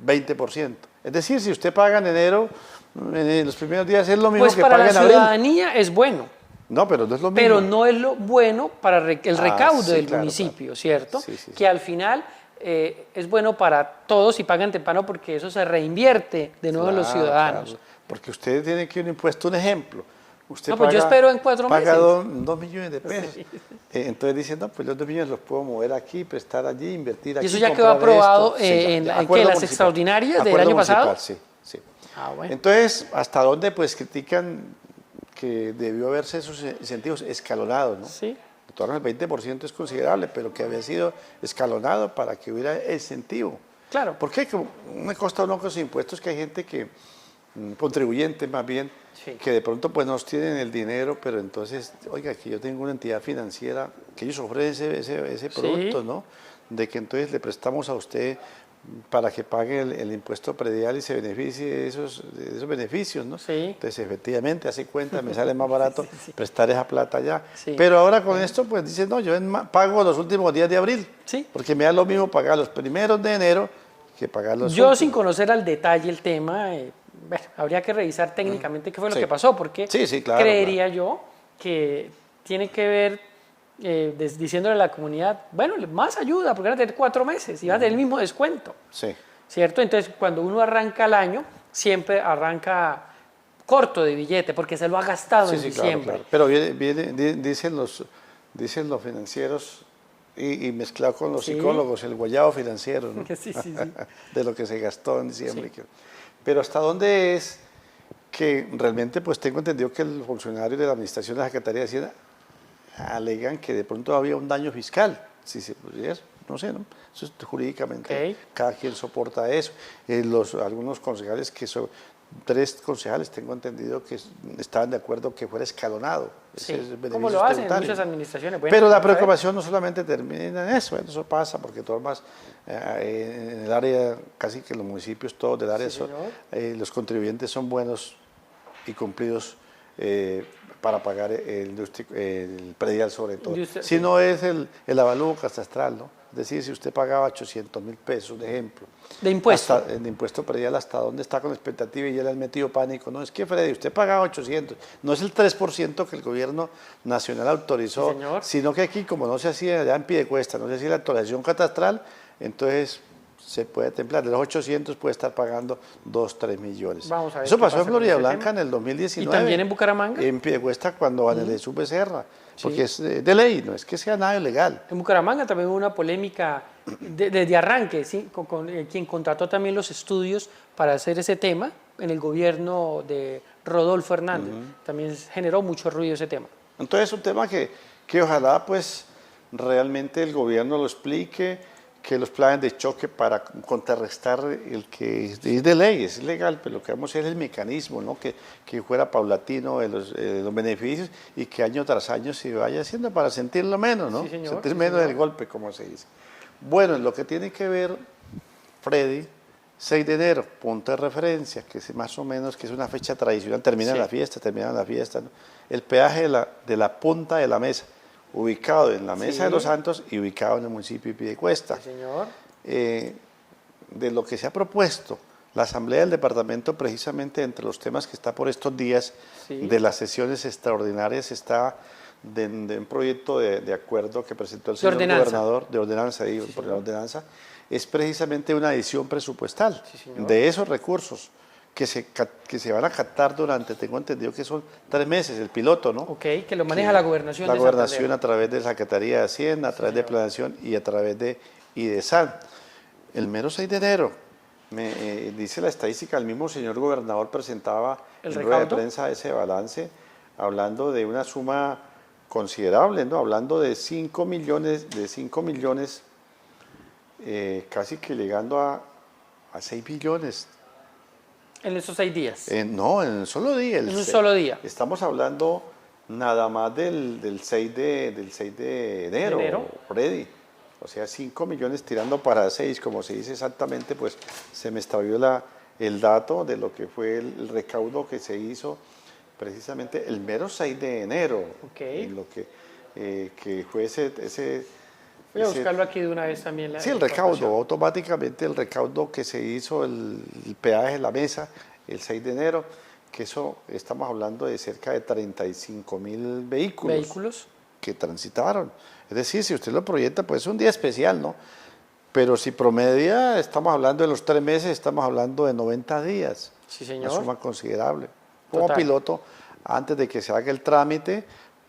20%. Es decir, si usted paga en enero, en los primeros días es lo mismo pues que paga en abril. Para la ciudadanía es bueno. No, pero no es lo mismo. pero no es lo bueno para el recaudo sí, del claro, municipio, claro. ¿cierto? Sí, sí, sí. Que al final es bueno para todos y pagan temprano porque eso se reinvierte de nuevo en los Claro, ciudadanos. claro. Porque usted tiene que un impuesto, un ejemplo. Usted No, pues yo espero en 4 paga meses. 2 millones de pesos. Entonces dicen, no, pues los 2 millones los puedo mover aquí, prestar allí, invertir aquí. ¿Y eso ya quedó comprar aprobado esto. Sí, ya, en, ya, en acuerdo las municipal. extraordinarias del Acuerdo año pasado? municipal, sí, sí. Ah, bueno. Entonces, ¿hasta dónde pues critican que debió haberse esos incentivos escalonados, ¿no? Sí. En torno al 20% es considerable, pero que había sido escalonado para que hubiera incentivo. Claro. ¿Por qué? Que me consta uno con los impuestos que hay gente que, contribuyentes más bien, Sí. que de pronto pues nos tienen el dinero, pero entonces, oiga, que yo tengo una entidad financiera, que ellos ofrecen ese producto, ¿no? De que entonces le prestamos a usted para que pague el impuesto predial y se beneficie de esos beneficios, ¿no? Sí. Entonces, efectivamente, hace cuenta, me sale más barato prestar esa plata ya. Sí. Pero ahora con esto, pues dice, no, yo pago los últimos días de abril, Sí. porque me da lo mismo pagar los primeros de enero que pagar los Yo últimos. sin conocer al detalle el tema, bueno, habría que revisar técnicamente qué fue lo Sí. que pasó, porque Sí, claro, creería yo que tiene que ver diciéndole a la comunidad, bueno, más ayuda, porque van a tener 4 meses y van a tener el mismo descuento, Sí. ¿cierto? Entonces, cuando uno arranca el año, siempre arranca corto de billete, porque se lo ha gastado en Sí, diciembre. claro. Pero dicen los financieros y mezclado con los Sí. psicólogos, el guayabo financiero, ¿no? Sí, sí, sí. De lo que se gastó en diciembre. Sí. Pero ¿hasta dónde es que realmente, pues tengo entendido que el funcionario de la Administración de la Secretaría de Hacienda alegan que de pronto había un daño fiscal, si se pudiera, no sé, ¿no? Eso es jurídicamente, cada quien soporta eso. Algunos concejales que son 3 concejales, tengo entendido que estaban de acuerdo que fuera escalonado. Sí, Ese es el como beneficio lo hacen en tributario. muchas administraciones. Bueno, Pero la vamos a ver. preocupación no solamente termina en eso, bueno, eso pasa porque todas más en el área, casi que los municipios todos del área, Sí, señor. los contribuyentes son buenos y cumplidos para pagar el predial sobre todo. Si no es el avalúo catastral, ¿no? Es decir, si usted pagaba 800.000 pesos, de ejemplo. De impuesto. De impuesto predial, ¿hasta dónde está con expectativa? Y ya le han metido pánico. No, es que Freddy, usted pagaba 800. No es el 3% que el gobierno nacional autorizó, Sí, señor. sino que aquí, como no se hacía ya en Piedecuesta, no se hacía la actualización catastral, entonces se puede templar. De los 800 puede estar pagando 2, 3 millones. Vamos a ver Eso qué pasó pasa en con Florida ese Blanca tema. en el 2019. ¿Y también en Bucaramanga? En Piedecuesta cuando Vanelesú Becerra, porque es de ley, no es que sea nada ilegal. En Bucaramanga también hubo una polémica desde arranque, ¿sí? con quien contrató también los estudios para hacer ese tema en el gobierno de Rodolfo Hernández. También generó mucho ruido ese tema. Entonces es un tema que ojalá pues realmente el gobierno lo explique, que los planes de choque para contrarrestar el que es de ley, es legal, pero lo que vamos a hacer es el mecanismo, ¿no? Que fuera paulatino de los beneficios y que año tras año se vaya haciendo para sentirlo menos, ¿no? Sí, señor, sentir sí, menos señor. del golpe, como se dice. Bueno, en lo que tiene que ver, Freddy, 6 de enero, punto de referencia, que es más o menos que es una fecha tradicional, termina la fiesta, ¿no? El peaje de la Punta de la Mesa, ubicado en la Mesa de los Santos y ubicado en el municipio de Piedecuesta. Sí, señor. De lo que se ha propuesto la Asamblea del Departamento, precisamente entre los temas que está por estos días de las sesiones extraordinarias, está de un proyecto de acuerdo que presentó el señor gobernador, de ordenanza, por la ordenanza, es precisamente una adición presupuestal de esos recursos que se van a captar durante, tengo entendido que son 3 meses, el piloto, ¿no? Ok, que lo maneja la gobernación La de gobernación Santander. a través de la Secretaría de Hacienda, a través de Planeación y a través de IDESAN. El mero 6 de enero, dice la estadística, el mismo señor gobernador presentaba en rueda de prensa ese balance, hablando de una suma considerable, ¿no? Hablando de 5 millones, casi que llegando a 6 billones. En esos 6 días. No, en un solo día. En un solo día. Estamos hablando nada más del 6 de enero, Freddy. O sea, 5 millones tirando para 6, como se dice exactamente, pues se me extravió el dato de lo que fue el recaudo que se hizo precisamente el mero 6 de enero. En lo que fue ese voy a buscarlo aquí de una vez también. Sí, el recaudo, automáticamente el recaudo que se hizo, el peaje de la mesa, el 6 de enero, que eso estamos hablando de cerca de 35.000 vehículos que transitaron. Es decir, si usted lo proyecta, pues es un día especial, ¿no? Pero si promedia, estamos hablando de los 3 meses, estamos hablando de 90 días. Sí, señor. Una suma considerable. Como Total. piloto, antes de que se haga el trámite,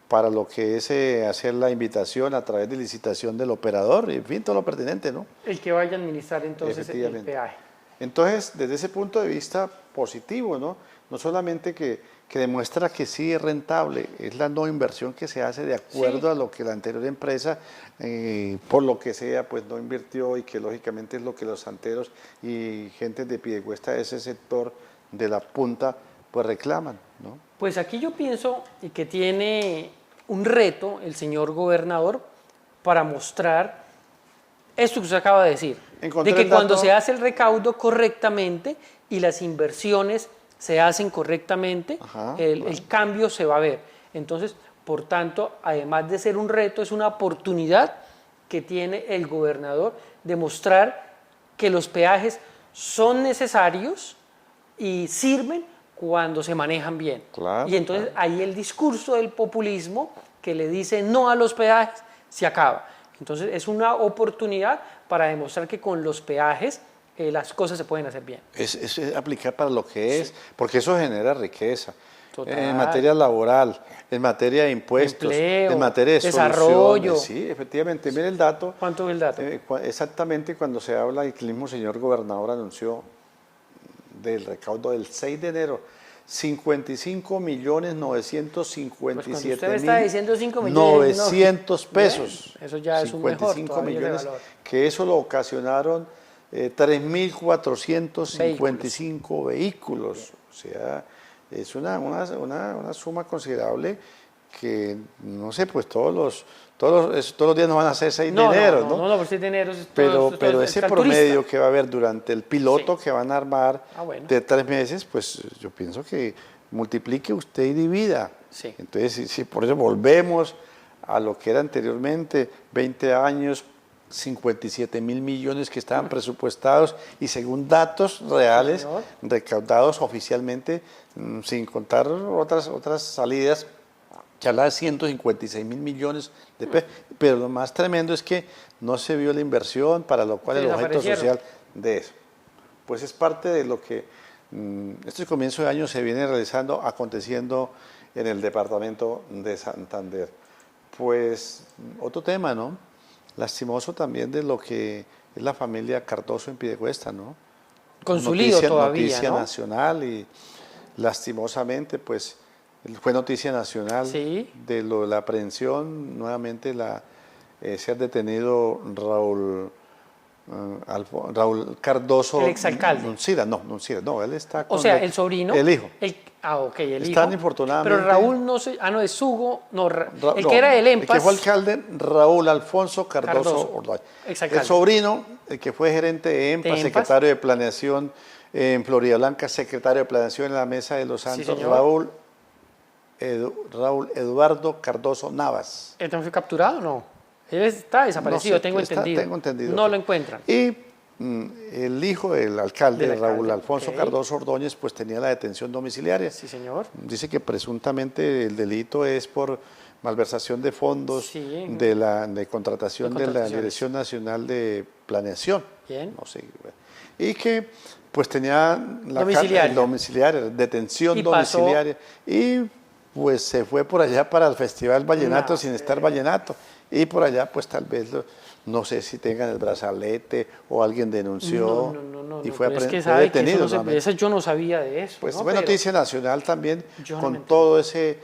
para lo que es hacer la invitación a través de licitación del operador, en fin, todo lo pertinente, ¿no? El que vaya a administrar entonces el peaje. Entonces, desde ese punto de vista positivo, ¿no? No solamente que demuestra que sí es rentable, es la no inversión que se hace de acuerdo a lo que la anterior empresa, por lo que sea, pues no invirtió, y que lógicamente es lo que los santeros y gente de Piedecuesta de ese sector de la punta, pues reclaman, ¿no? Pues aquí yo pienso que tiene un reto el señor gobernador para mostrar esto que usted acaba de decir, Encontré de que el cuando dato. se hace el recaudo correctamente y las inversiones se hacen correctamente, Ajá, el cambio se va a ver. Entonces, por tanto, además de ser un reto, es una oportunidad que tiene el gobernador de mostrar que los peajes son necesarios y sirven cuando se manejan bien. Claro, y entonces ahí el discurso del populismo que le dice no a los peajes se acaba. Entonces es una oportunidad para demostrar que con los peajes las cosas se pueden hacer bien. Es aplicar para lo que es, porque eso genera riqueza. Total. En materia laboral, en materia de impuestos, Empleo, en materia de desarrollo. soluciones. Sí, efectivamente. Mire el dato. ¿Cuánto es el dato? Exactamente cuando se habla, y que el mismo señor gobernador anunció del recaudo del 6 de enero, 55.957.900 Pues cuando usted me está diciendo 5 millones, pesos. Bien, eso ya es un mejor, 55 todavía de millones, valor. que eso lo ocasionaron 3.455 vehículos. O sea, es una suma considerable que, no sé, pues todos los días no van a ser 6 de enero, ¿no? No, pues 6 de enero es Pero es ese al promedio turista. que va a haber durante el piloto que van a armar Bueno. de 3 meses, pues yo pienso que multiplique usted y divida. Sí. Entonces, si por eso volvemos a lo que era anteriormente, 20 años, 57.000 millones que estaban presupuestados, y según datos reales, señor. recaudados oficialmente, sin contar otras salidas, que habla de 156.000 millones de pesos. Pero lo más tremendo es que no se vio la inversión para lo cual Se el objeto desaparecieron. social de eso. Pues es parte de lo que este comienzo de año se viene realizando, aconteciendo en el departamento de Santander. Pues otro tema, ¿no? Lastimoso también de lo que es la familia Cardoso en Piedecuesta, ¿no? Con su lío todavía, Noticia ¿no? nacional, y lastimosamente, pues fue noticia nacional Sí. de la aprehensión, nuevamente ser detenido Raúl Cardoso. El exalcalde. Nuncira, no, él está con O sea, el sobrino. el hijo. Ok, el hijo. Están infortunadamente. Pero Raúl no sé. Ah, no, es Hugo. No, el No, que era el El EMPAS. que fue alcalde, Raúl Alfonso Cardoso Ordóñez. Exalcalde. El sobrino, el que fue gerente de EMPAS, secretario de Planeación en Florida Blanca, secretario de Planeación en la Mesa de los Santos, señor. Raúl Eduardo Cardoso Navas. ¿Él también fue capturado o no? Él está desaparecido, No sé, tengo entendido. Tengo entendido. No lo encuentran. Y el hijo del alcalde, Del Raúl alcalde, Alfonso ok. Cardoso Ordóñez, pues tenía la detención domiciliaria. Sí, señor. Dice que presuntamente el delito es por malversación de fondos Sí. de contratación De de la contrataciones. Dirección Nacional de Planeación. Bien. No sé. Y que pues tenía la Domiciliaria. detención Y pasó- domiciliaria. Y pues se fue por allá para el Festival Vallenato No, sin estar vallenato. Y por allá pues tal vez, no sé si tengan el brazalete o alguien denunció y fue, pero es que fue sabe que detenido. eso no nuevamente. yo no sabía de eso. Pues ¿no? fue Pero- noticia nacional también Yo no me con entero. todo ese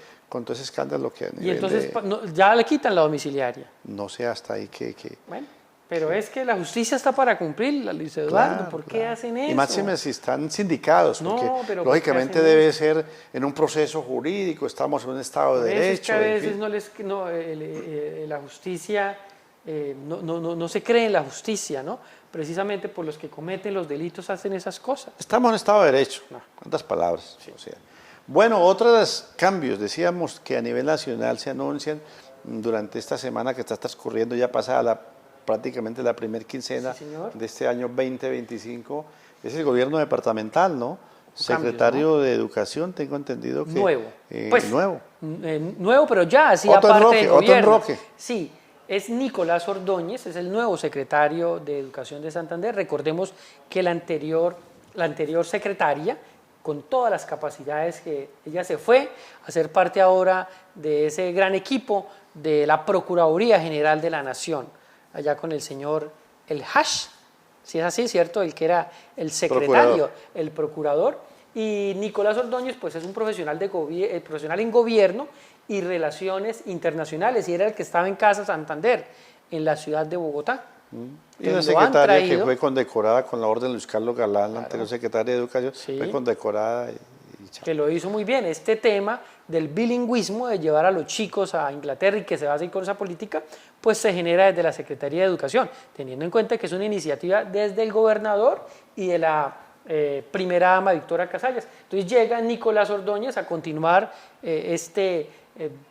escándalo que a Y nivel entonces de, ya le quitan la domiciliaria. no sé hasta ahí que Bueno, pero es que la justicia está para cumplirla, Luis Eduardo. claro, ¿Por qué claro. hacen eso? Y máxime si están sindicados, No, porque pero ¿por qué lógicamente hacen debe ser en un proceso jurídico, estamos en un Estado Por de eso es derecho. que a en veces fin. la justicia, no se cree en la justicia, ¿no? Precisamente por los que cometen los delitos hacen esas cosas. Estamos en un Estado de derecho, No. en otras palabras. O sea. Bueno, otros cambios, decíamos que a nivel nacional se anuncian durante esta semana que está transcurriendo, ya pasada prácticamente la primera quincena Sí, señor. de este año 2025, es el gobierno departamental, ¿no? secretario de Educación, tengo entendido que... Nuevo. Nuevo. Nuevo, pero ya hacía Otto parte Enroque, del Otto gobierno. Enroque. Sí, es Nicolás Ordóñez, es el nuevo secretario de Educación de Santander. Recordemos que la anterior secretaria, con todas las capacidades que ella se fue a ser parte ahora de ese gran equipo de la Procuraduría General de la Nación, allá con el señor El Hash, si es así, ¿cierto? El que era el secretario, el procurador. Y Nicolás Ordóñez, pues es un profesional, profesional en gobierno y relaciones internacionales, y era el que estaba en Casa Santander, en la ciudad de Bogotá. Y una secretaria que fue condecorada con la orden de Luis Carlos Galán, la anterior secretaria de Educación, fue condecorada. Que lo hizo muy bien. Este tema del bilingüismo, de llevar a los chicos a Inglaterra y que se base con esa política, pues se genera desde la Secretaría de Educación, teniendo en cuenta que es una iniciativa desde el gobernador y de la primera dama Victoria Casallas. Entonces llega Nicolás Ordóñez a continuar este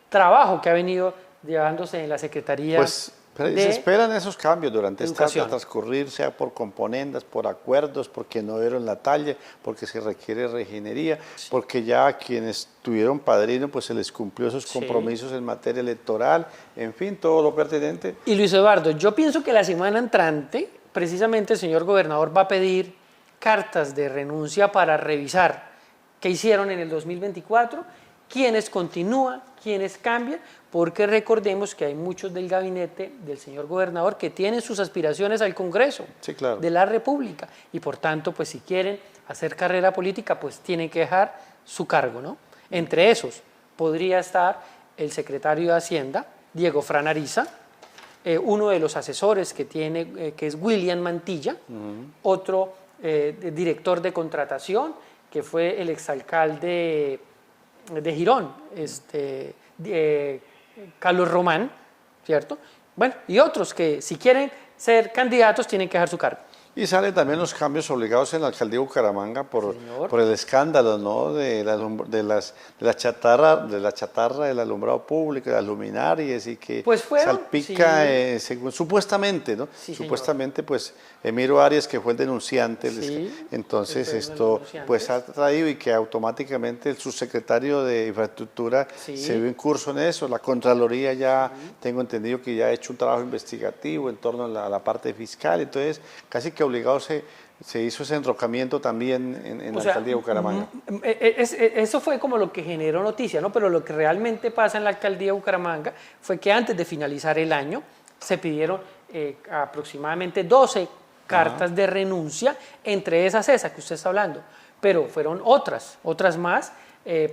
trabajo que ha venido llevándose en la Secretaría. Pues se esperan esos cambios durante este transcurrir, sea por componendas, por acuerdos, porque no dieron la talla, porque se requiere reingeniería, porque ya quienes tuvieron padrino, pues se les cumplió esos compromisos en materia electoral, en fin, todo lo pertinente. Y Luis Eduardo, yo pienso que la semana entrante, precisamente el señor gobernador va a pedir cartas de renuncia para revisar qué hicieron en el 2024, quiénes continúan, quiénes cambian, porque recordemos que hay muchos del gabinete del señor gobernador que tienen sus aspiraciones al Congreso de la República y por tanto, pues si quieren hacer carrera política, pues tienen que dejar su cargo, ¿no? Entre esos podría estar el secretario de Hacienda, Diego Fran Ariza, uno de los asesores que tiene, que es William Mantilla, otro director de contratación, que fue el exalcalde de Girón, Carlos Román, ¿cierto? Bueno, y otros que si quieren ser candidatos tienen que dejar su cargo. Y salen también los cambios obligados en la alcaldía de Bucaramanga por el escándalo, ¿no? de la chatarra del alumbrado público, de las luminarias y que pues salpica, supuestamente, ¿no? Supuestamente, pues Emiro Arias, que fue el denunciante, entonces esto pues ha traído y que automáticamente el subsecretario de Infraestructura se vio en curso en eso. La Contraloría ya tengo entendido que ya ha hecho un trabajo investigativo en torno a la parte fiscal, entonces casi que obligado se hizo ese enrocamiento también en la alcaldía de Bucaramanga. Eso fue como lo que generó noticia, ¿no? Pero lo que realmente pasa en la alcaldía de Bucaramanga fue que antes de finalizar el año se pidieron aproximadamente 12 cartas de renuncia, entre esas que usted está hablando, pero fueron otras más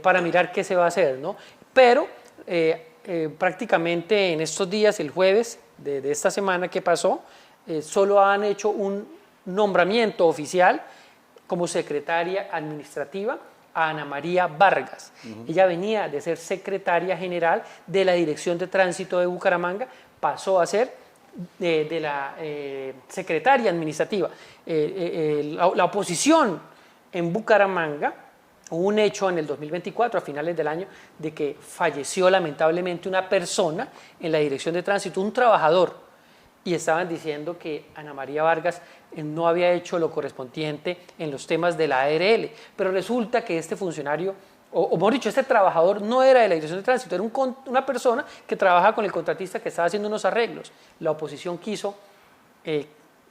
para mirar qué se va a hacer, ¿no? Pero prácticamente en estos días, el jueves de esta semana que pasó, solo han hecho un nombramiento oficial como secretaria administrativa a Ana María Vargas. Ella venía de ser secretaria general de la Dirección de Tránsito de Bucaramanga, pasó a ser de la secretaria administrativa. La oposición en Bucaramanga, hubo un hecho en el 2024, a finales del año, de que falleció lamentablemente una persona en la Dirección de Tránsito, un trabajador, y estaban diciendo que Ana María Vargas no había hecho lo correspondiente en los temas de la ARL, pero resulta que este funcionario, o mejor dicho, este trabajador no era de la Dirección de Tránsito, era una persona que trabajaba con el contratista que estaba haciendo unos arreglos. La oposición quiso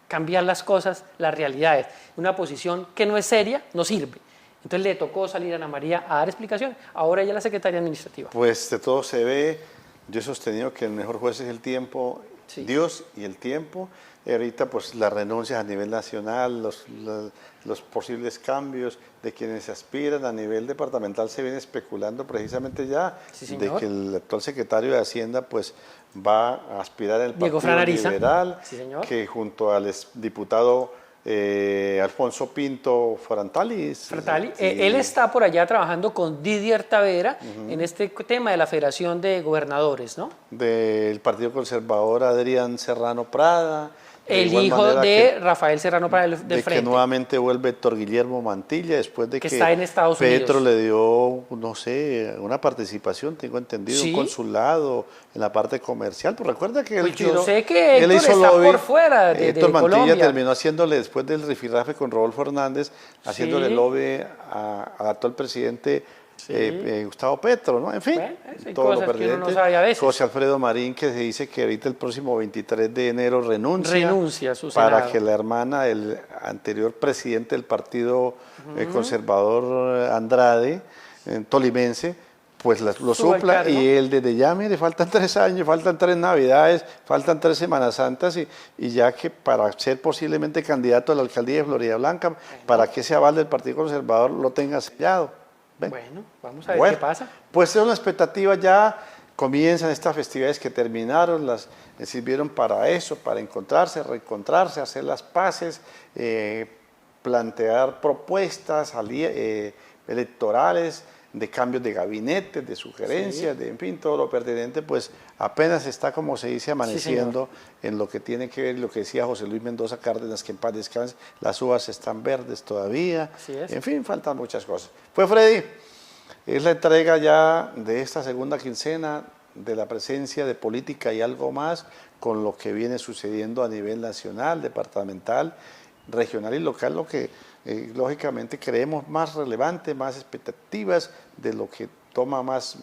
cambiar las cosas, las realidades. Una posición que no es seria, no sirve. Entonces le tocó salir a Ana María a dar explicaciones. Ahora ella es la secretaria administrativa. Pues de todo se ve. Yo he sostenido que el mejor juez es el tiempo, Dios y el tiempo. Y ahorita pues las renuncias a nivel nacional, los posibles cambios de quienes se aspiran a nivel departamental se viene especulando precisamente ya de que el actual secretario de Hacienda pues va a aspirar al Partido Liberal, que junto al diputado Alfonso Pinto Forantali. Él está por allá trabajando con Didier Tavera en este tema de la Federación de Gobernadores, ¿no? Del Partido Conservador Adrián Serrano Prada. el igual hijo manera de Rafael Serrano para el de que frente. nuevamente vuelve Héctor Guillermo Mantilla después de Que que está en Estados Petro Unidos. le dio, no sé, una participación, tengo entendido, ¿Sí? un consulado en la parte comercial. Pues recuerda que Pues yo sé que él Héctor hizo está lobby. por fuera de Héctor Mantilla Colombia. terminó haciéndole, después del rifirrafe con Rodolfo Hernández, haciéndole Sí. lobby al actual presidente Gustavo Petro, ¿no? En fin, Bueno, hay todo lo cosas que uno no pertinente. sabe a veces. José Alfredo Marín, que se dice que ahorita el próximo 23 de enero renuncia A su para Senado. que la hermana del anterior presidente del partido conservador Andrade, tolimense, pues lo Suba al supla, cargo. y él desde ya, mire, faltan 3 años, faltan 3 Navidades, faltan 3 Semanas Santas, y ya que para ser posiblemente candidato a la alcaldía de Florida Blanca, para que ese aval del Partido Conservador lo tenga sellado. ¿Ven? Bueno, vamos a ver Bueno, qué pasa. pues es una expectativa, ya comienzan estas festividades que terminaron, les sirvieron para eso, para encontrarse, reencontrarse, hacer las paces, plantear propuestas electorales, de cambios de gabinete, de sugerencias, de en fin, todo lo pertinente, pues apenas está, como se dice, amaneciendo en lo que tiene que ver, lo que decía José Luis Mendoza Cárdenas, que en paz descanse, las uvas están verdes todavía, Así es. en fin, faltan muchas cosas. Pues Freddy, es la entrega ya de esta segunda quincena de la presencia de política y algo más con lo que viene sucediendo a nivel nacional, departamental, regional y local, lo que lógicamente creemos más relevante, más expectativas de lo que toma más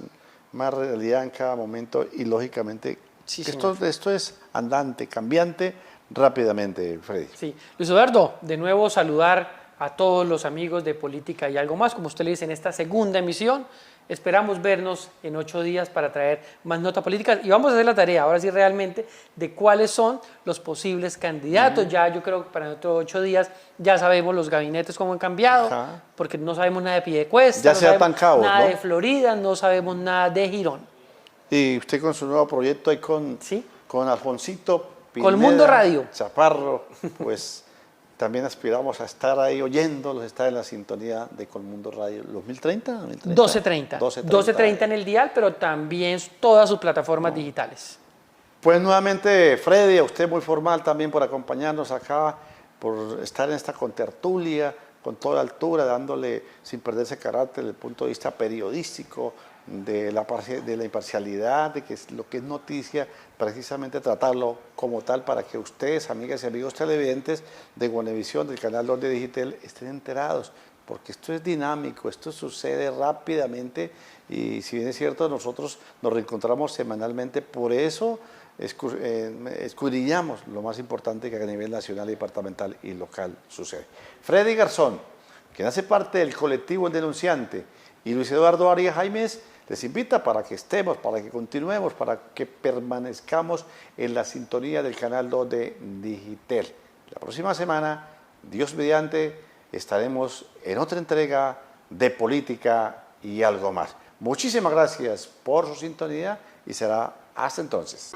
realidad en cada momento y lógicamente Sí, esto es andante, cambiante rápidamente, Freddy. Sí. Luis Eduardo, de nuevo saludar a todos los amigos de Política y Algo Más, como usted le dice, en esta segunda emisión. Esperamos vernos en 8 días para traer más nota política y vamos a hacer la tarea, ahora sí realmente, de cuáles son los posibles candidatos. Ya yo creo que para dentro de 8 días ya sabemos los gabinetes cómo han cambiado, Ajá. porque no sabemos nada de Piedecuesta, Ya no se atan sabemos cabos, nada ¿no? de Florida, no sabemos nada de Girón. Y usted con su nuevo proyecto ahí con Sí. Alfonsito Pineda, Colmundo Radio. Chaparro, pues también aspiramos a estar ahí oyéndolos, estar en la sintonía de Colmundo Radio. ¿2030? 12:30. 12:30 en el dial, pero también todas sus plataformas digitales. Pues nuevamente, Freddy, a usted muy formal también por acompañarnos acá, por estar en esta contertulia, con toda altura, dándole, sin perderse carácter, desde el punto de vista periodístico, de la imparcialidad, de que lo que es noticia, precisamente tratarlo como tal para que ustedes, amigas y amigos televidentes de Guanevisión, del canal 2 de Digital, estén enterados, porque esto es dinámico, esto sucede rápidamente y si bien es cierto, nosotros nos reencontramos semanalmente, por eso escudriñamos lo más importante que a nivel nacional, departamental y local sucede. Freddy Garzón, quien hace parte del colectivo El Denunciante, y Luis Eduardo Arias Jaimes, les invita para que estemos, para que continuemos, para que permanezcamos en la sintonía del canal 2 de Digitel. La próxima semana, Dios mediante, estaremos en otra entrega de Política y Algo Más. Muchísimas gracias por su sintonía y será hasta entonces.